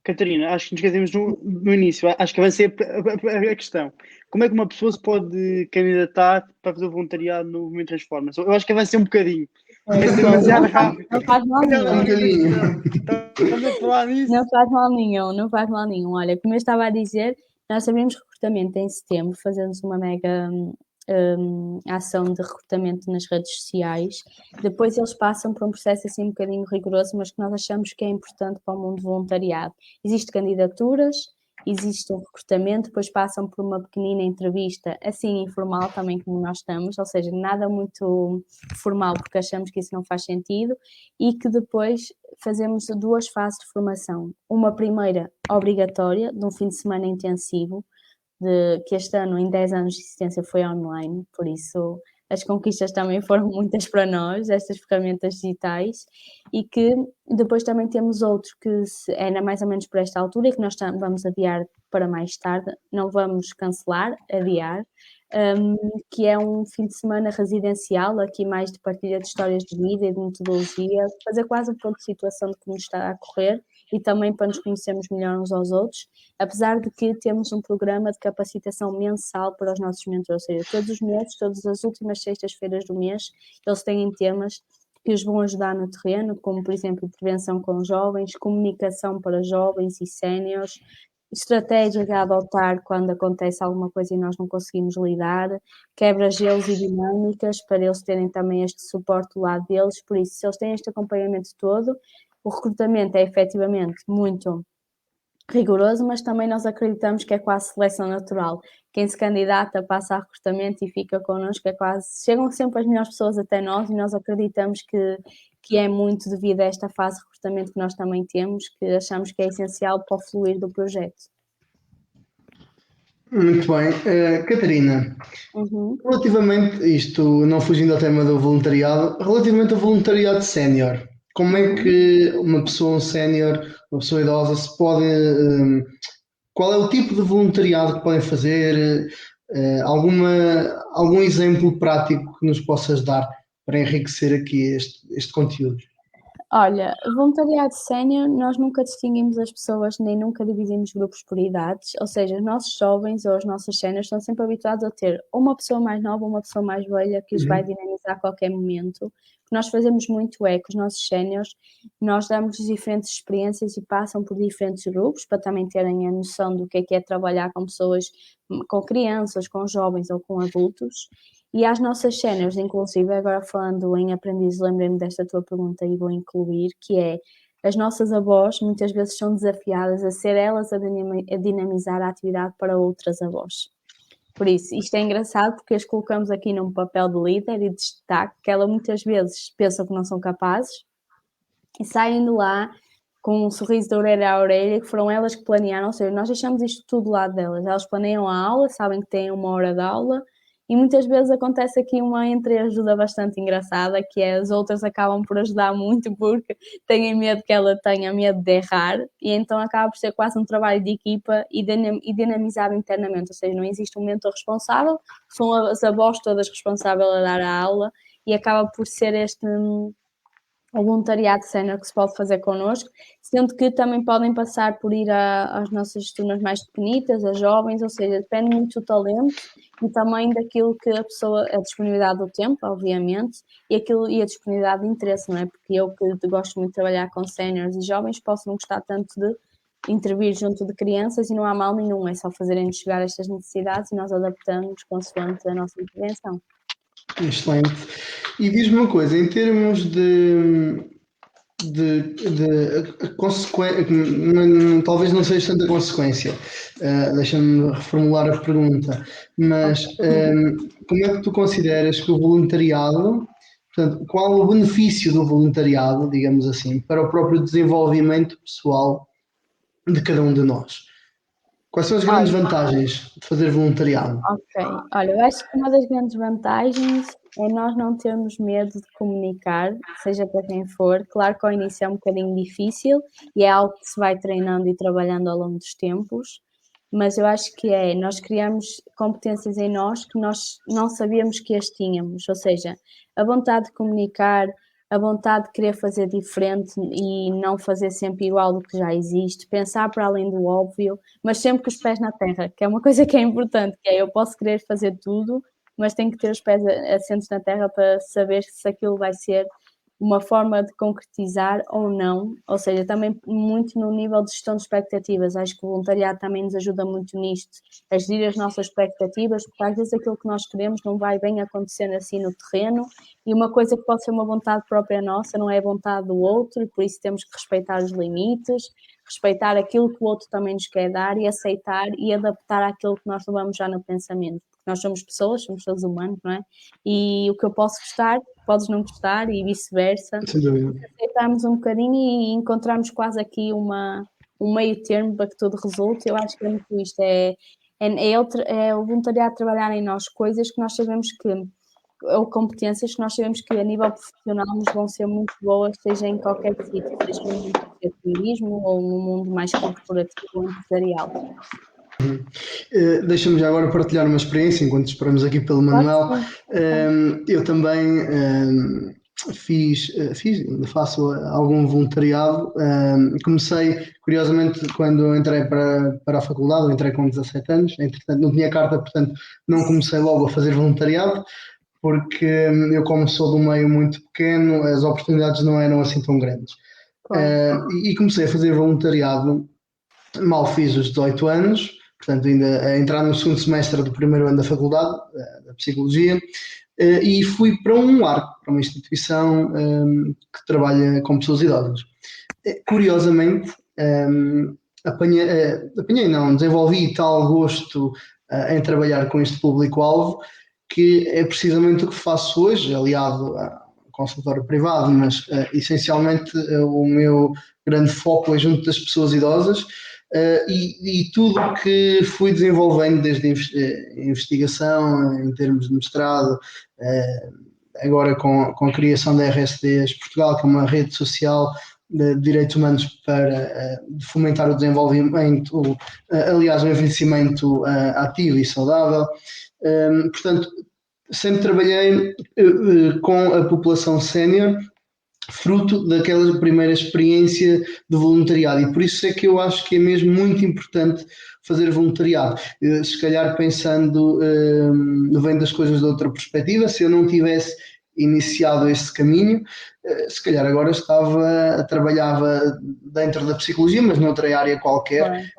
[SPEAKER 1] Catarina, acho que nos esquecemos no início, acho que vai ser a questão. Como é que uma pessoa se pode candidatar para fazer voluntariado no Movimento Transforma? Eu acho que vai ser um bocadinho. Vai ser demasiado rápido.
[SPEAKER 2] Não faz mal nenhum.
[SPEAKER 1] Estamos a falar nisso.
[SPEAKER 2] Não faz mal nenhum. Olha, como eu estava a dizer, nós abrimos recrutamento em setembro, fazemos uma mega ação de recrutamento nas redes sociais. Depois eles passam por um processo assim um bocadinho rigoroso, mas que nós achamos que é importante para o mundo voluntariado. Existem candidaturas, existe um recrutamento, depois passam por uma pequenina entrevista, assim informal também como nós estamos, ou seja, nada muito formal porque achamos que isso não faz sentido, e que depois fazemos 2 fases de formação. Uma primeira obrigatória, de um fim de semana intensivo, que este ano, em 10 anos de existência, foi online, por isso as conquistas também foram muitas para nós, estas ferramentas digitais, e que depois também temos outro que é mais ou menos por esta altura e que nós vamos adiar para mais tarde, não vamos cancelar, adiar, que é um fim de semana residencial, aqui mais de partilha de histórias de vida e de metodologia, fazer quase um ponto de situação de como está a correr e também para nos conhecermos melhor uns aos outros, apesar de que temos um programa de capacitação mensal para os nossos mentores, ou seja, todos os meses, todas as últimas sextas-feiras do mês, eles têm temas que os vão ajudar no terreno, como, por exemplo, prevenção com jovens, comunicação para jovens e séniores, estratégias a adotar quando acontece alguma coisa e nós não conseguimos lidar, quebra-gelos e dinâmicas para eles terem também este suporte do lado deles. Por isso, se eles têm este acompanhamento todo, o recrutamento é efetivamente muito rigoroso, mas também nós acreditamos que é quase seleção natural. Quem se candidata passa a recrutamento e fica connosco, é quase, chegam sempre as melhores pessoas até nós e nós acreditamos que é muito devido a esta fase de recrutamento que nós também temos, que achamos que é essencial para o fluir do projeto.
[SPEAKER 3] Muito bem. Catarina, relativamente isto, não fugindo ao tema do voluntariado, relativamente ao voluntariado sénior, como é que uma pessoa sénior, uma pessoa idosa, se pode. Qual é o tipo de voluntariado que podem fazer? Algum exemplo prático que nos possas dar para enriquecer aqui este conteúdo?
[SPEAKER 2] Olha, voluntariado sénior, nós nunca distinguimos as pessoas nem nunca dividimos grupos por idades, ou seja, os nossos jovens ou os nossos séniores estão sempre habituados a ter uma pessoa mais nova, uma pessoa mais velha que os vai dinamizar a qualquer momento. O que nós fazemos muito é que os nossos séniores, nós damos-lhes diferentes experiências e passam por diferentes grupos para também terem a noção do que é trabalhar com pessoas, com crianças, com jovens ou com adultos. E às nossas séniores, inclusive, agora falando em aprendiz, lembrei-me desta tua pergunta e vou incluir, que é, as nossas avós muitas vezes são desafiadas a ser elas a dinamizar a atividade para outras avós. Por isso, isto é engraçado porque as colocamos aqui num papel de líder e de destaque, que elas muitas vezes pensam que não são capazes e saem de lá com um sorriso de orelha a orelha, que foram elas que planearam, ou seja, nós deixamos isto tudo do lado delas. Elas planeiam a aula, sabem que têm 1 hora de aula, e muitas vezes acontece aqui uma entreajuda bastante engraçada, que é as outras acabam por ajudar muito porque têm medo que ela tenha medo de errar, e então acaba por ser quase um trabalho de equipa e dinamizado internamente, ou seja, não existe um mentor responsável, são as avós todas responsáveis a dar a aula, e acaba por ser este o voluntariado sénior que se pode fazer connosco, sendo que também podem passar por ir às nossas turmas mais pequenitas, às jovens, ou seja, depende muito do talento e também daquilo que a pessoa, a disponibilidade do tempo, obviamente, e a disponibilidade de interesse, não é? Porque eu que gosto muito de trabalhar com séniores e jovens, posso não gostar tanto de intervir junto de crianças e não há mal nenhum, é só fazerem-nos chegar estas necessidades e nós adaptamos consoante a nossa intervenção.
[SPEAKER 3] Excelente. E diz-me uma coisa, em termos de consequência, talvez não seja tanta consequência, deixa-me reformular a pergunta, mas como é que tu consideras que o voluntariado, portanto, qual o benefício do voluntariado, digamos assim, para o próprio desenvolvimento pessoal de cada um de nós? Quais são as grandes vantagens de fazer voluntariado?
[SPEAKER 2] Ok, olha, eu acho que uma das grandes vantagens é nós não termos medo de comunicar, seja para quem for. Claro que ao início é um bocadinho difícil e é algo que se vai treinando e trabalhando ao longo dos tempos, mas eu acho que nós criamos competências em nós que nós não sabíamos que as tínhamos, ou seja, a vontade de comunicar, a vontade de querer fazer diferente e não fazer sempre igual do que já existe, pensar para além do óbvio, mas sempre com os pés na terra, que é uma coisa que é importante, que é eu posso querer fazer tudo, mas tenho que ter os pés assentos na terra para saber se aquilo vai ser uma forma de concretizar ou não, ou seja, também muito no nível de gestão de expectativas. Acho que o voluntariado também nos ajuda muito nisto, a gerir as nossas expectativas, porque às vezes aquilo que nós queremos não vai bem acontecendo assim no terreno, e uma coisa que pode ser uma vontade própria nossa não é a vontade do outro, e por isso temos que respeitar os limites, respeitar aquilo que o outro também nos quer dar e aceitar e adaptar àquilo que nós levamos já no pensamento. Nós somos pessoas, somos seres humanos, não é? E o que eu posso gostar, podes não gostar e vice-versa. Aceitarmos um bocadinho e encontrarmos quase aqui um meio termo para que tudo resulte. Eu acho que é muito isto, é o voluntariado trabalhar em nós coisas que nós sabemos ou competências que nós sabemos que a nível profissional nos vão ser muito boas, seja em qualquer sítio, seja no mundo do turismo ou no mundo mais corporativo ou empresarial.
[SPEAKER 3] Deixa-me já agora partilhar uma experiência enquanto esperamos aqui pelo Manuel. Eu também ainda faço algum voluntariado. Comecei, curiosamente, quando eu entrei para a faculdade, eu entrei com 17 anos, entretanto não tinha carta, portanto não comecei logo a fazer voluntariado, porque eu, como sou de um meio muito pequeno, as oportunidades não eram assim tão grandes.
[SPEAKER 2] Claro.
[SPEAKER 3] E comecei a fazer voluntariado, mal fiz os 18 anos, portanto ainda a entrar no segundo semestre do primeiro ano da faculdade, da Psicologia, e fui para um lar, para uma instituição que trabalha com pessoas idosas. Curiosamente, desenvolvi tal gosto em trabalhar com este público-alvo, que é precisamente o que faço hoje, aliado a consultório privado, mas essencialmente o meu grande foco é junto das pessoas idosas. E tudo o que fui desenvolvendo desde a investigação, em termos de mestrado, agora com a criação da RSDs Portugal, que é uma rede social de direitos humanos para fomentar o desenvolvimento, aliás, o envelhecimento ativo e saudável. Portanto, sempre trabalhei com a população sénior, fruto daquela primeira experiência de voluntariado, e por isso é que eu acho que é mesmo muito importante fazer voluntariado. Se calhar pensando, vendo as coisas de outra perspectiva, se eu não tivesse iniciado este caminho, se calhar agora trabalhava dentro da psicologia, mas noutra área qualquer.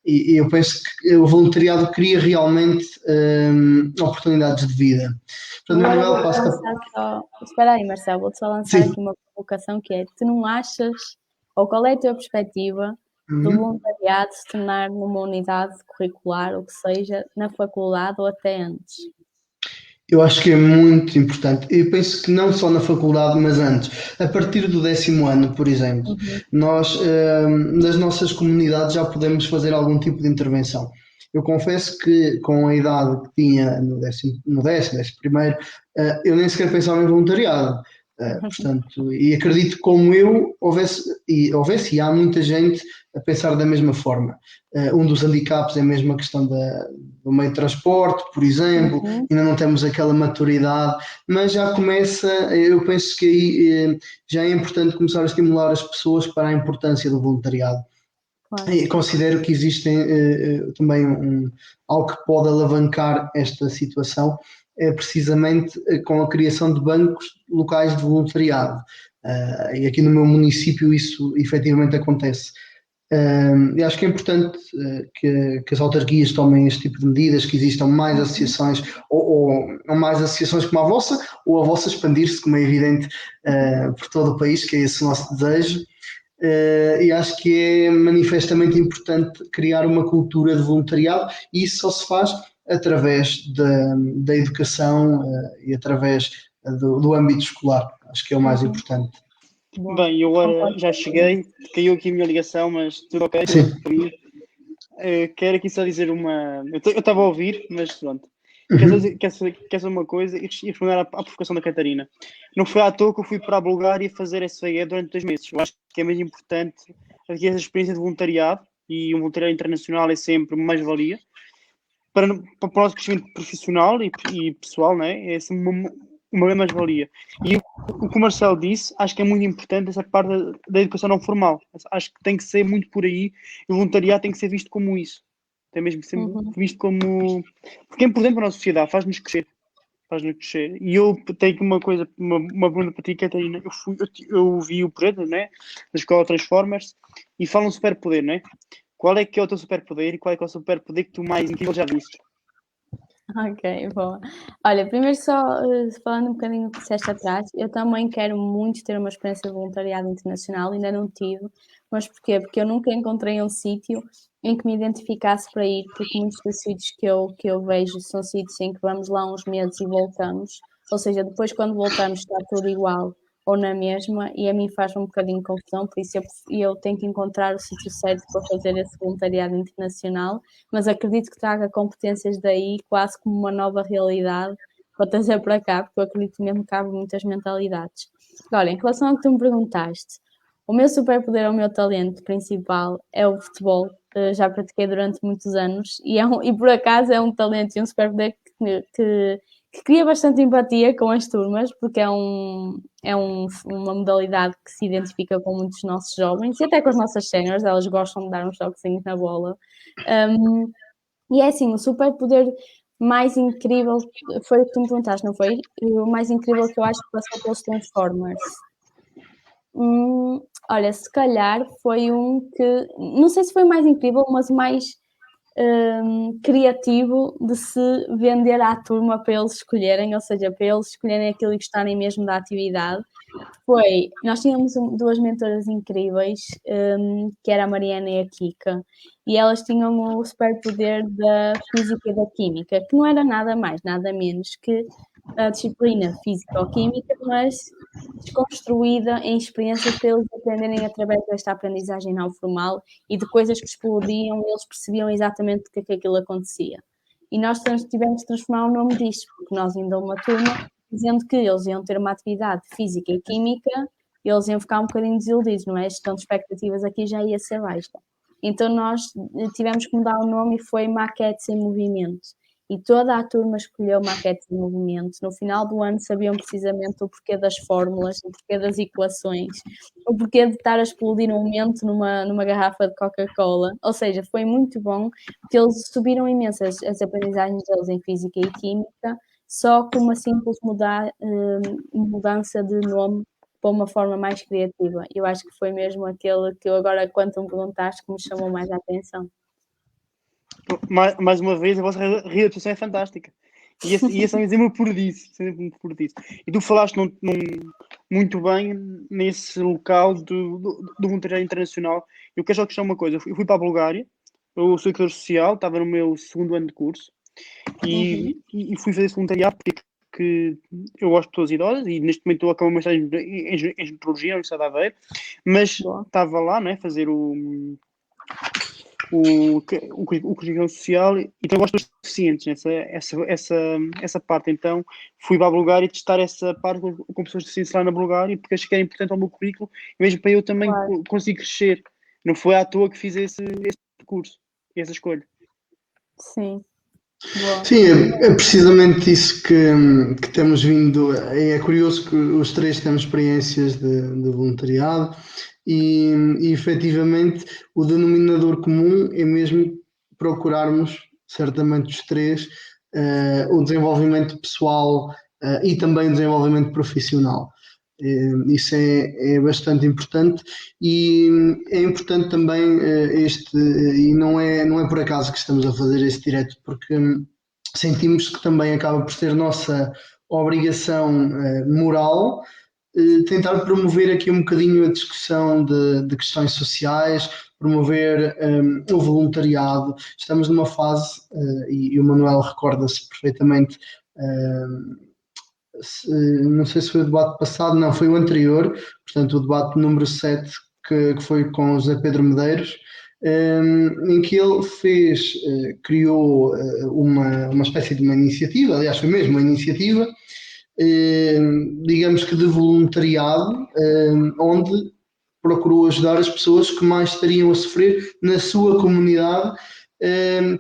[SPEAKER 3] E eu penso que o voluntariado cria realmente oportunidades de vida. Portanto,
[SPEAKER 2] Agora
[SPEAKER 3] Manuel,
[SPEAKER 2] vou-te lançar só. Espera aí, Marcelo, vou-te só lançar
[SPEAKER 3] Sim.
[SPEAKER 2] aqui uma provocação que é: tu não achas, ou qual é a tua perspectiva do voluntariado se tornar numa unidade curricular, ou que seja, na faculdade ou até antes?
[SPEAKER 3] Eu acho que é muito importante. Eu penso que não só na faculdade, mas antes. A partir do 10º ano, por exemplo, nós, nas nossas comunidades, já podemos fazer algum tipo de intervenção. Eu confesso que com a idade que tinha no décimo primeiro, eu nem sequer pensava em voluntariado. Portanto, e acredito que como eu, houvesse e há muita gente a pensar da mesma forma. Um dos handicaps é mesmo a questão do meio de transporte, por exemplo, ainda não temos aquela maturidade, mas já começa, eu penso que aí já é importante começar a estimular as pessoas para a importância do voluntariado.
[SPEAKER 2] Claro.
[SPEAKER 3] E considero que existem também algo que pode alavancar esta situação, é precisamente com a criação de bancos locais de voluntariado. E aqui no meu município isso efetivamente acontece. E acho que é importante que as autarquias tomem este tipo de medidas, que existam mais associações, ou mais associações como a vossa, ou a vossa expandir-se, como é evidente, por todo o país, que é esse o nosso desejo. E acho que é manifestamente importante criar uma cultura de voluntariado, e isso só se faz através da educação e através do âmbito escolar. Acho que é o mais importante.
[SPEAKER 2] Bom,
[SPEAKER 1] Bem, eu agora
[SPEAKER 2] concordo
[SPEAKER 1] já cheguei, caiu aqui a minha ligação, mas tudo ok.
[SPEAKER 3] Sim.
[SPEAKER 1] Quero aqui só dizer uma. Eu estava a ouvir, mas pronto. Quer saber uma coisa e responder à provocação da Catarina. Não foi à toa que eu fui para a Bulgária fazer SVE durante 2 meses. Eu acho que é mesmo importante aqui essa experiência de voluntariado, e um voluntariado internacional é sempre uma mais-valia para o nosso crescimento profissional e pessoal, não é? É sempre uma mais-valia. E o que o Marcelo disse, acho que é muito importante essa parte da educação não formal. Acho que tem que ser muito por aí, e o voluntariado tem que ser visto como isso. Tem mesmo que ser visto como... Porque é importante para a nossa sociedade, faz-nos crescer. E eu tenho uma coisa, uma pergunta para ti, Catarina. Eu vi o projeto, né, da escola Transformers, e fala um superpoder, né? Qual é que é o teu superpoder e qual é que é o superpoder que tu mais incrível já viste?
[SPEAKER 2] Ok, boa. Olha, primeiro só falando um bocadinho do que disseste atrás, eu também quero muito ter uma experiência de voluntariado internacional, ainda não tive, mas porquê? Porque eu nunca encontrei um sítio em que me identificasse para ir, porque muitos dos sítios que eu vejo são sítios em que vamos lá uns meses e voltamos, ou seja, depois quando voltamos está tudo igual ou na mesma, e a mim faz um bocadinho de confusão, por isso eu tenho que encontrar o sítio certo para fazer esse voluntariado internacional, mas acredito que traga competências daí quase como uma nova realidade para trazer para cá, porque eu acredito mesmo que abre muitas mentalidades. Olha, em relação ao que tu me perguntaste, o meu superpoder, o meu talento principal é o futebol. Já pratiquei durante muitos anos e por acaso é um talento e um superpoder que que cria bastante empatia com as turmas, porque uma modalidade que se identifica com muitos nossos jovens e até com as nossas séniores, elas gostam de dar uns toquezinhos na bola. E é assim, o superpoder mais incrível foi o que tu me perguntaste, não foi? O mais incrível que eu acho que passou pelos Transformers. Olha, se calhar foi um que, não sei se foi o mais incrível, mas o mais criativo de se vender à turma para eles escolherem, ou seja, para eles escolherem aquilo e gostarem mesmo da atividade. Nós tínhamos duas mentoras incríveis, que era a Mariana e a Kika, e elas tinham o superpoder da física e da química, que não era nada mais, nada menos que a disciplina físico-química, mas desconstruída em experiências para eles aprenderem através desta aprendizagem não formal e de coisas que explodiam e eles percebiam exatamente o que aquilo acontecia. E nós tivemos de transformar o nome disto, porque nós ainda uma turma dizendo que eles iam ter uma atividade física e química e eles iam ficar um bocadinho desiludidos, não é? A gestão de expectativas aqui já ia ser baixa. Então nós tivemos que mudar o nome e foi Maquetes em Movimento. E toda a turma escolheu Maquetes em Movimento. No final do ano sabiam precisamente o porquê das fórmulas, o porquê das equações, o porquê de estar a explodir um momento numa garrafa de Coca-Cola. Ou seja, foi muito bom, porque eles subiram imensas as aprendizagens deles em Física e Química, só com uma simples mudança de nome para uma forma mais criativa. Eu acho que foi mesmo aquele que eu agora, quando tu me perguntaste, que me chamou mais a atenção.
[SPEAKER 1] Mais uma vez, a vossa realização é fantástica. E esse é um exemplo por disso. E tu falaste muito bem nesse local do voluntariado internacional. Eu quero só questionar uma coisa. Eu fui para a Bulgária, eu sou educador social, estava no meu segundo ano de curso e fui fazer esse voluntariado porque eu gosto de pessoas idosas e neste momento estou a acabar uma mestrado em gerontologia na Universidade de Aveiro, mas estava lá, né, fazer o currículo social e então gosto dos deficientes, essa parte. Então fui para a Bulgária testar essa parte com pessoas deficientes lá na Bulgária porque achei que era importante ao meu currículo e mesmo para eu também conseguir crescer. Não foi à toa que fiz esse curso, essa escolha.
[SPEAKER 2] Sim.
[SPEAKER 3] Sim, é precisamente isso que temos vindo. É curioso que os três temos experiências de voluntariado e efetivamente o denominador comum é mesmo procurarmos, certamente os três, o desenvolvimento pessoal e também o desenvolvimento profissional. Isso é bastante importante e é importante também e não é por acaso que estamos a fazer este direto, porque sentimos que também acaba por ser nossa obrigação moral tentar promover aqui um bocadinho a discussão de questões sociais, promover o voluntariado. Estamos numa fase, e o Manuel recorda-se perfeitamente, não sei se foi o debate passado, não, foi o anterior, portanto o debate número 7, que foi com o José Pedro Medeiros, em que ele criou uma espécie de uma iniciativa, aliás foi mesmo uma iniciativa, digamos que de voluntariado, onde procurou ajudar as pessoas que mais estariam a sofrer na sua comunidade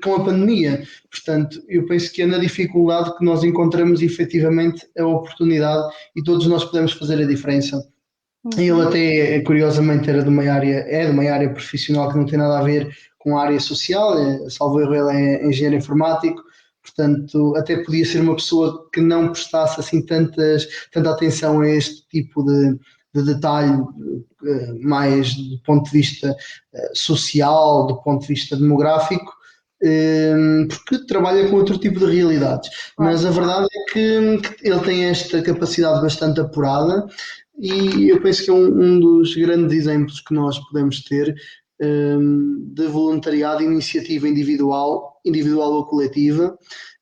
[SPEAKER 3] com a pandemia. Portanto, eu penso que é na dificuldade que nós encontramos efetivamente a oportunidade e todos nós podemos fazer a diferença. Ele até, curiosamente, é de uma área profissional que não tem nada a ver com a área social, salvo erro, ele é engenheiro informático, portanto, até podia ser uma pessoa que não prestasse assim tanta atenção a este tipo de detalhe, mais do ponto de vista social, do ponto de vista demográfico, porque trabalha com outro tipo de realidades. Mas a verdade é que ele tem esta capacidade bastante apurada e eu penso que é um dos grandes exemplos que nós podemos ter de voluntariado, iniciativa individual ou coletiva,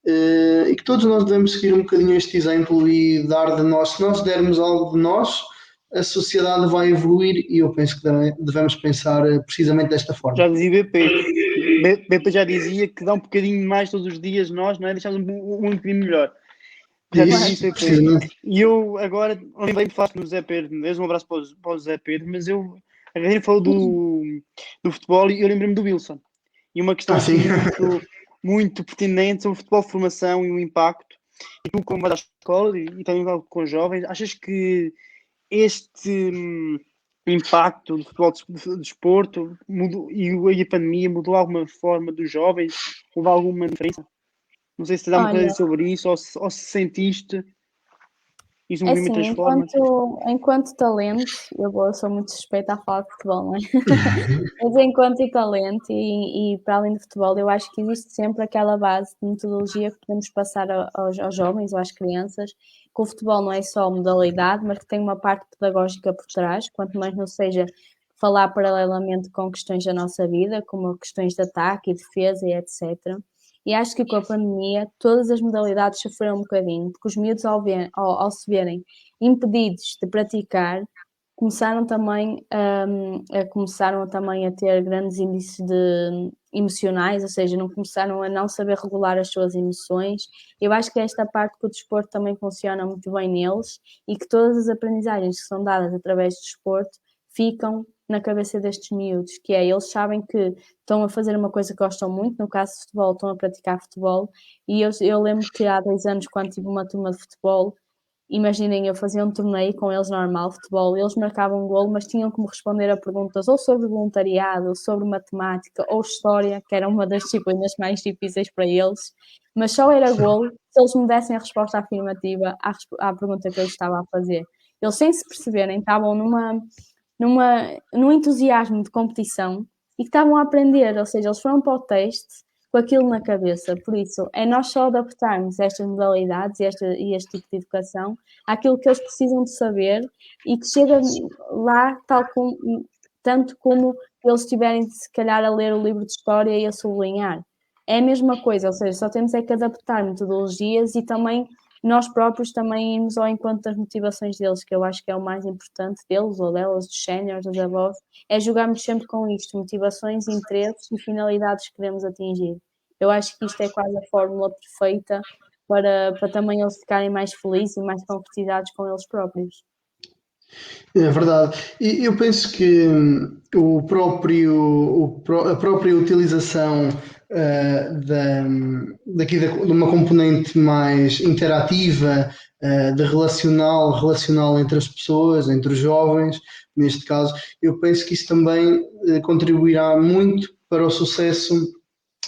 [SPEAKER 3] e que todos nós devemos seguir um bocadinho este exemplo e dar de nós. Se nós dermos algo de nós, a sociedade vai evoluir e eu penso que devemos pensar precisamente desta forma.
[SPEAKER 1] Já dizia BP já dizia que dá um bocadinho mais todos os dias nós, não é? Deixamos um bocadinho melhor. Já disse BP. E eu agora, lembrei de falar no Zé Pedro, um abraço para o Zé Pedro, mas a Catarina falou do futebol e eu lembrei-me do Wilson. E uma questão muito pertinente sobre o futebol de formação e o impacto. E tu, como vais à escola e também com os jovens, achas que este impacto do futebol de desporto mudou, e a pandemia mudou alguma forma dos jovens? Houve alguma diferença? Não sei se tens alguma coisa a
[SPEAKER 2] Olha,
[SPEAKER 1] dizer sobre isso ou se sentiste isso no
[SPEAKER 2] é
[SPEAKER 1] movimento
[SPEAKER 2] assim,
[SPEAKER 1] das formas.
[SPEAKER 2] enquanto talento, eu sou muito suspeita a falar de futebol, não é? Mas enquanto talento e para além do futebol, eu acho que existe sempre aquela base de metodologia que podemos passar aos jovens ou às crianças, que o futebol não é só modalidade, mas que tem uma parte pedagógica por trás, quanto mais não seja falar paralelamente com questões da nossa vida, como questões de ataque e defesa e etc. E acho que com a pandemia todas as modalidades sofreram um bocadinho, porque os miúdos ao se verem impedidos de praticar, começaram também a ter grandes índices de emocionais, ou seja, não começaram a não saber regular as suas emoções. Eu acho que é esta parte que o desporto também funciona muito bem neles e que todas as aprendizagens que são dadas através do desporto ficam na cabeça destes miúdos, que é, eles sabem que estão a fazer uma coisa que gostam muito, no caso de futebol, estão a praticar futebol, e eu lembro que há 2 anos, quando tive uma turma de futebol, imaginem, eu fazia um torneio com eles normal, futebol, eles marcavam um golo, mas tinham que me responder a perguntas ou sobre voluntariado, ou sobre matemática, ou história, que era uma das disciplinas mais difíceis para eles, mas só era golo se eles me dessem a resposta afirmativa à pergunta que eu estava a fazer. Eles, sem se perceberem, estavam num entusiasmo de competição e que estavam a aprender, ou seja, eles foram para o teste com aquilo na cabeça. Por isso, é nós só adaptarmos estas modalidades e este tipo de educação àquilo que eles precisam de saber e que chega lá tanto como eles estiverem, se calhar, a ler o livro de história e a sublinhar. É a mesma coisa, ou seja, só temos é que adaptar metodologias e também nós próprios também irmos ao encontro das motivações deles, que eu acho que é o mais importante deles ou delas, dos séniores, dos avós, é jogarmos sempre com isto, motivações, interesses e finalidades que queremos atingir. Eu acho que isto é quase a fórmula perfeita para também eles ficarem mais felizes e mais concretizados com eles próprios.
[SPEAKER 3] É verdade. E eu penso que a própria utilização de uma componente mais interativa, de relacional entre as pessoas, entre os jovens, neste caso, eu penso que isso também contribuirá muito para o sucesso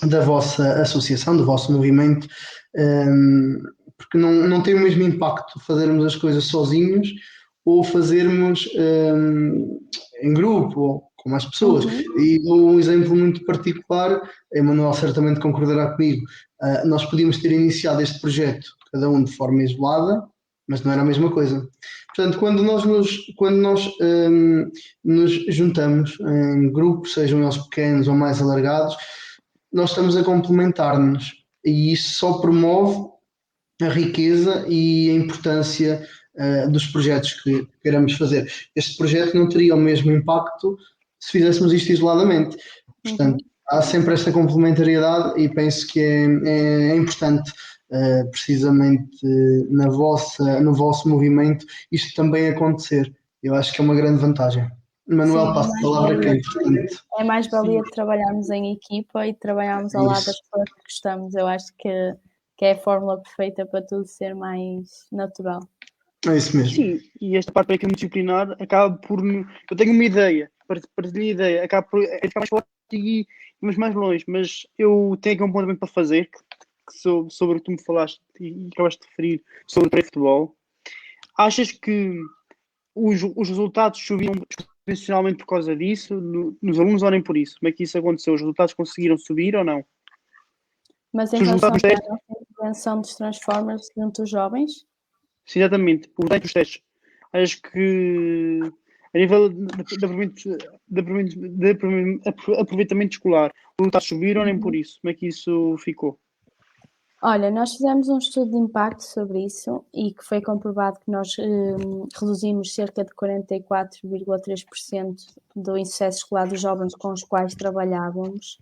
[SPEAKER 3] da vossa associação, do vosso movimento, porque não tem o mesmo impacto fazermos as coisas sozinhos ou fazermos em grupo ou com mais pessoas.
[SPEAKER 2] Uhum.
[SPEAKER 3] E dou um exemplo muito particular, a Emanuel certamente concordará comigo. Nós podíamos ter iniciado este projeto, cada um de forma isolada, mas não era a mesma coisa. Portanto, quando nós nos juntamos em grupos, sejam eles pequenos ou mais alargados, nós estamos a complementar-nos e isso só promove a riqueza e a importância dos projetos que queremos fazer. Este projeto não teria o mesmo impacto se fizéssemos isto isoladamente. Portanto, há sempre esta complementariedade e penso que é importante, precisamente no vosso movimento, isto também acontecer. Eu acho que é uma grande vantagem.
[SPEAKER 2] Sim,
[SPEAKER 3] Manuel, passo a palavra que é importante.
[SPEAKER 2] é mais valia de trabalharmos em equipa e de trabalharmos ao lado das pessoas que gostamos. Eu acho que é a fórmula perfeita para tudo ser mais natural.
[SPEAKER 3] É isso mesmo.
[SPEAKER 1] Sim, e esta parte multidisciplinar acaba por. Eu tenho uma ideia, para ter ideia, acaba por ficar mais forte e irmos mais longe, mas eu tenho aqui um ponto para fazer sobre o que tu me falaste e acabaste de referir sobre o pré-futebol. Achas que os resultados subiram exponencialmente por causa disso, nos alunos ou nem por isso? Como é que isso aconteceu? Os resultados conseguiram subir ou não?
[SPEAKER 2] Mas em
[SPEAKER 1] Se os
[SPEAKER 2] relação à
[SPEAKER 1] resultados dos testes,
[SPEAKER 2] nossa intervenção dos Transformers junto dos jovens,
[SPEAKER 1] sim, exatamente, os resultados dos testes. Acho que a nível de aproveitamento escolar, os resultados subiram nem por isso? Como é que isso ficou?
[SPEAKER 2] olha, nós fizemos um estudo de impacto sobre isso e que foi comprovado que nós reduzimos cerca de 44,3% do insucesso escolar dos jovens com os quais trabalhávamos.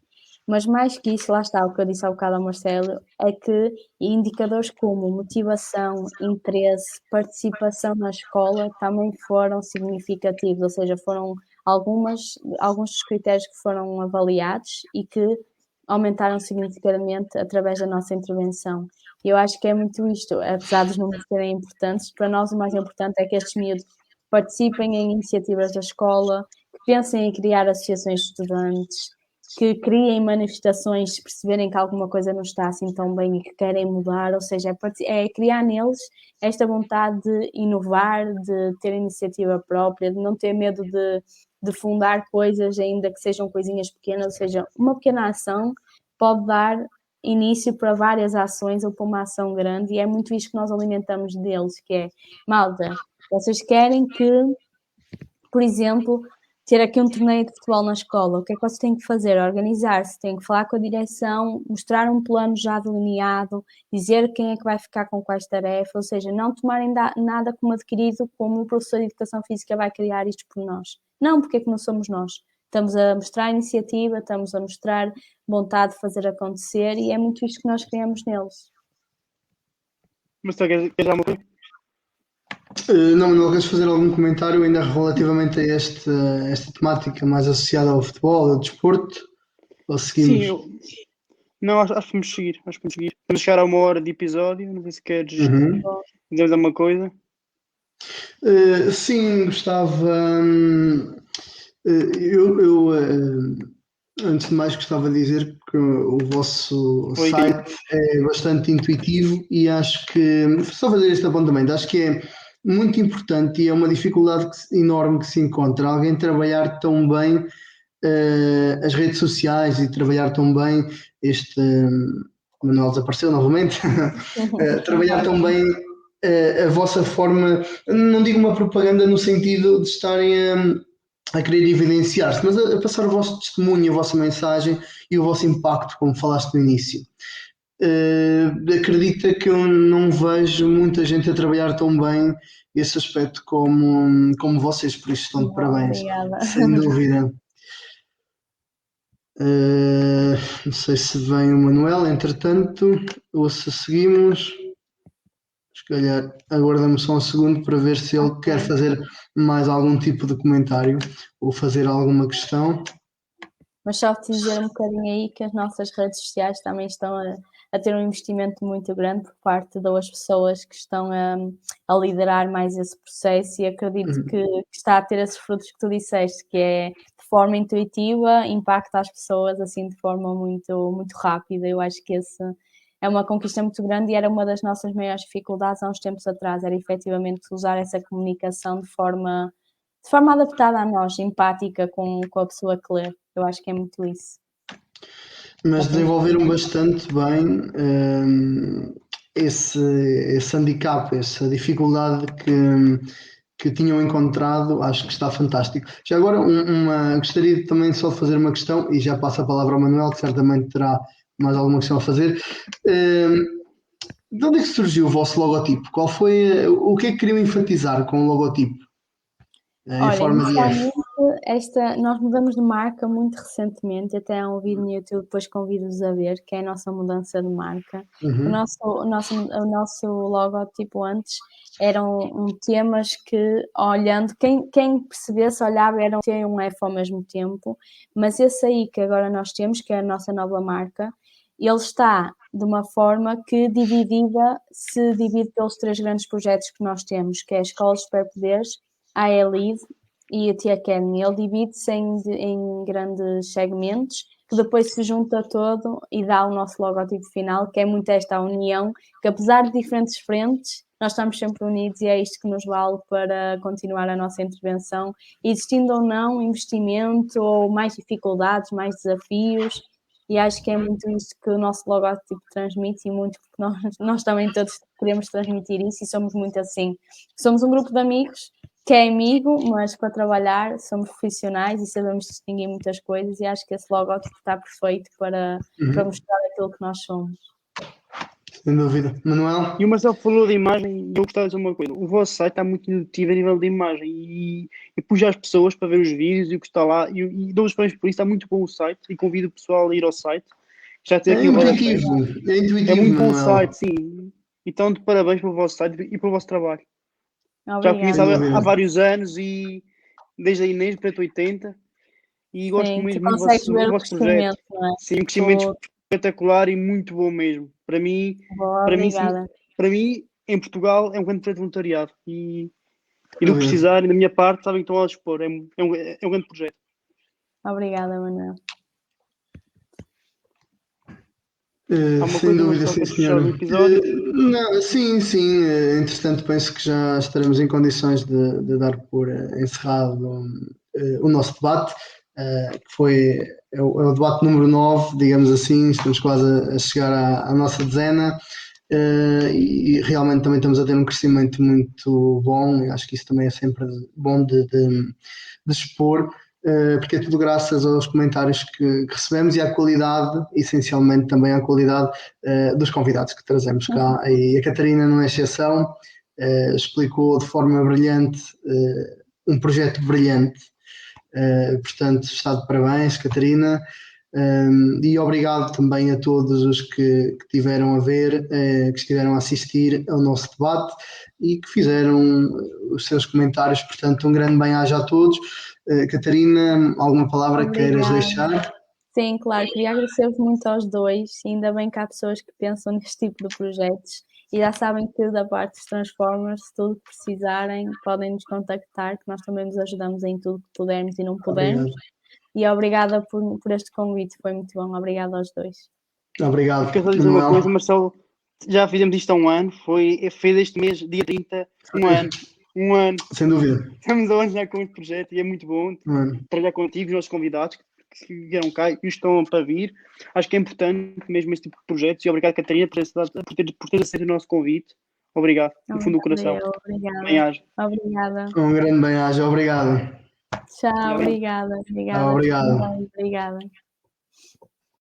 [SPEAKER 2] Mas mais que isso, lá está o que eu disse há bocado ao Marcelo, é que indicadores como motivação, interesse, participação na escola também foram significativos, ou seja, foram alguns dos critérios que foram avaliados e que aumentaram significativamente através da nossa intervenção. E eu acho que é muito isto, apesar dos números serem importantes, para nós o mais importante é que estes miúdos participem em iniciativas da escola, que pensem em criar associações de estudantes, que criem manifestações se perceberem que alguma coisa não está assim tão bem e que querem mudar, ou seja, é criar neles esta vontade de inovar, de ter iniciativa própria, de não ter medo de fundar coisas, ainda que sejam coisinhas pequenas, ou seja, uma pequena ação pode dar início para várias ações ou para uma ação grande, e é muito isto que nós alimentamos deles, que é, malta, vocês querem que, por exemplo, ter aqui um torneio de futebol na escola, o que é que vocês têm que fazer? Organizar-se, têm que falar com a direção, mostrar um plano já delineado, dizer quem é que vai ficar com quais tarefas, ou seja, não tomarem nada como adquirido, como o professor de Educação Física vai criar isto por nós. Não, porque é que não somos nós. Estamos a mostrar iniciativa, estamos a mostrar vontade de fazer acontecer, e é muito isto que nós criamos neles.
[SPEAKER 1] Mas tu queres dar uma coisa?
[SPEAKER 3] Não queres fazer algum comentário ainda relativamente a esta temática mais associada ao futebol, ao desporto? Ou seguimos?
[SPEAKER 1] Sim, não, acho que vamos seguir. Vamos chegar a 1 hora de episódio. Não sei se queres dizer alguma coisa.
[SPEAKER 3] Sim, gostava. Antes de mais, gostava de dizer que o vosso site é bastante intuitivo e acho que, só fazer este apontamento, acho que é muito importante e é uma dificuldade enorme que se encontra alguém trabalhar tão bem as redes sociais e trabalhar tão bem Manuel desapareceu novamente, trabalhar tão bem a vossa forma, não digo uma propaganda no sentido de estarem a querer evidenciar-se, mas a passar o vosso testemunho, a vossa mensagem e o vosso impacto, como falaste no início. Acredita que eu não vejo muita gente a trabalhar tão bem esse aspecto como vocês, por isso estão de parabéns.
[SPEAKER 2] Obrigada.
[SPEAKER 3] Sem dúvida. Não sei se vem o Manuel, entretanto, ou se seguimos. Se calhar aguardamos só um segundo para ver se ele quer fazer mais algum tipo de comentário ou fazer alguma questão.
[SPEAKER 2] Mas só te dizer um bocadinho aí que as nossas redes sociais também estão a ter um investimento muito grande por parte das pessoas que estão a liderar mais esse processo, e acredito que está a ter esses frutos que tu disseste, que é de forma intuitiva, impacta as pessoas assim de forma muito, muito rápida. Eu acho que esse é uma conquista muito grande e era uma das nossas maiores dificuldades há uns tempos atrás, era efetivamente usar essa comunicação de forma adaptada a nós, empática com a pessoa que lê. Eu acho que é muito isso.
[SPEAKER 3] Mas desenvolveram bastante bem esse handicap, essa dificuldade que tinham encontrado, acho que está fantástico. Já agora, gostaria também só de fazer uma questão, e já passo a palavra ao Manuel, que certamente terá mais alguma questão a fazer. De onde é que surgiu o vosso logotipo? O que é que queriam enfatizar com o logotipo? Em forma de F?
[SPEAKER 2] Nós mudamos de marca muito recentemente, até há um vídeo no YouTube, depois convido-vos a ver, que é a nossa mudança de marca. O nosso logotipo antes eram temas que, olhando, quem percebesse, olhava, era um T e um F ao mesmo tempo, mas esse aí que agora nós temos, que é a nossa nova marca, ele está de uma forma que se divide pelos 3 grandes projetos que nós temos, que é a Escola de Superpoderes, a ELID e a T-Academy. Ele divide-se em grandes segmentos, que depois se junta todo e dá o nosso logotipo final, que é muito esta união, que apesar de diferentes frentes, nós estamos sempre unidos, e é isto que nos vale para continuar a nossa intervenção, existindo ou não investimento, ou mais dificuldades, mais desafios, e acho que é muito isso que o nosso logotipo transmite, e muito porque nós também todos queremos transmitir isso, e somos muito assim. Somos um grupo de amigos, que é amigo, mas para trabalhar somos profissionais e sabemos distinguir muitas coisas, e acho que esse logotipo está perfeito para mostrar aquilo que nós somos.
[SPEAKER 3] Sem dúvida. Manuel?
[SPEAKER 1] E o Marcelo falou de imagem, e eu gostava de dizer uma coisa: o vosso site está muito intuitivo a nível de imagem, e puxa as pessoas para ver os vídeos e o que está lá, e dou os parabéns por isso. Está muito bom o site, e convido o pessoal a ir ao site. Já tem aqui
[SPEAKER 3] é intuitivo,
[SPEAKER 1] é muito bom o
[SPEAKER 3] Manuel.
[SPEAKER 1] site, sim. Então, de parabéns pelo vosso site e pelo vosso trabalho.
[SPEAKER 2] Obrigada.
[SPEAKER 1] Já conheço há vários anos, e desde a Inês para 80, e gosto muito do vosso projeto.
[SPEAKER 2] não é?
[SPEAKER 1] Sim, um crescimento espetacular e muito bom mesmo. Para mim,
[SPEAKER 2] Boa,
[SPEAKER 1] para mim,
[SPEAKER 2] obrigada.
[SPEAKER 1] para mim, em Portugal, é um grande projeto de voluntariado. E no que precisarem, da minha parte, sabem que estão a dispor. É um grande projeto.
[SPEAKER 2] Obrigada, Manuel.
[SPEAKER 3] Sem dúvida, sim, senhora. Sim, entretanto, penso que já estaremos em condições de dar por encerrado o nosso debate, que é o debate número 9, digamos assim. Estamos quase a chegar à nossa dezena. E realmente também estamos a ter um crescimento muito bom, e acho que isso também é sempre bom de expor, porque é tudo graças aos comentários que recebemos e à qualidade, essencialmente também à qualidade dos convidados que trazemos cá. E a Catarina não é exceção, explicou de forma brilhante, um projeto brilhante. Portanto, está de parabéns, Catarina. E obrigado também a todos os que tiveram a ver, que estiveram a assistir ao nosso debate e que fizeram os seus comentários. Portanto, um grande bem-aja a todos. Catarina, alguma palavra que queiras deixar?
[SPEAKER 2] Sim, claro, queria agradecer-vos muito aos dois. Ainda bem que há pessoas que pensam neste tipo de projetos e já sabem que da parte dos Transformers, se tudo que precisarem, podem nos contactar, que nós também nos ajudamos em tudo que pudermos e não pudermos.
[SPEAKER 3] Obrigado.
[SPEAKER 2] E obrigada por este convite, foi muito bom. Obrigada aos dois.
[SPEAKER 3] Obrigado.
[SPEAKER 1] Quero só dizer uma coisa, Marcelo, já fizemos isto há um ano, foi este mês, dia 30, um ano.
[SPEAKER 3] Sem dúvida.
[SPEAKER 1] Estamos a já com este projeto e é muito bom trabalhar contigo, os nossos convidados que vieram cá e estão para vir. Acho que é importante mesmo este tipo de projetos e obrigado, Catarina, por ter aceito o nosso convite. Obrigado, no fundo do coração.
[SPEAKER 2] Obrigada.
[SPEAKER 3] Um grande bem-aja, obrigado.
[SPEAKER 2] Tchau, obrigada.
[SPEAKER 3] Obrigado.
[SPEAKER 2] Obrigada.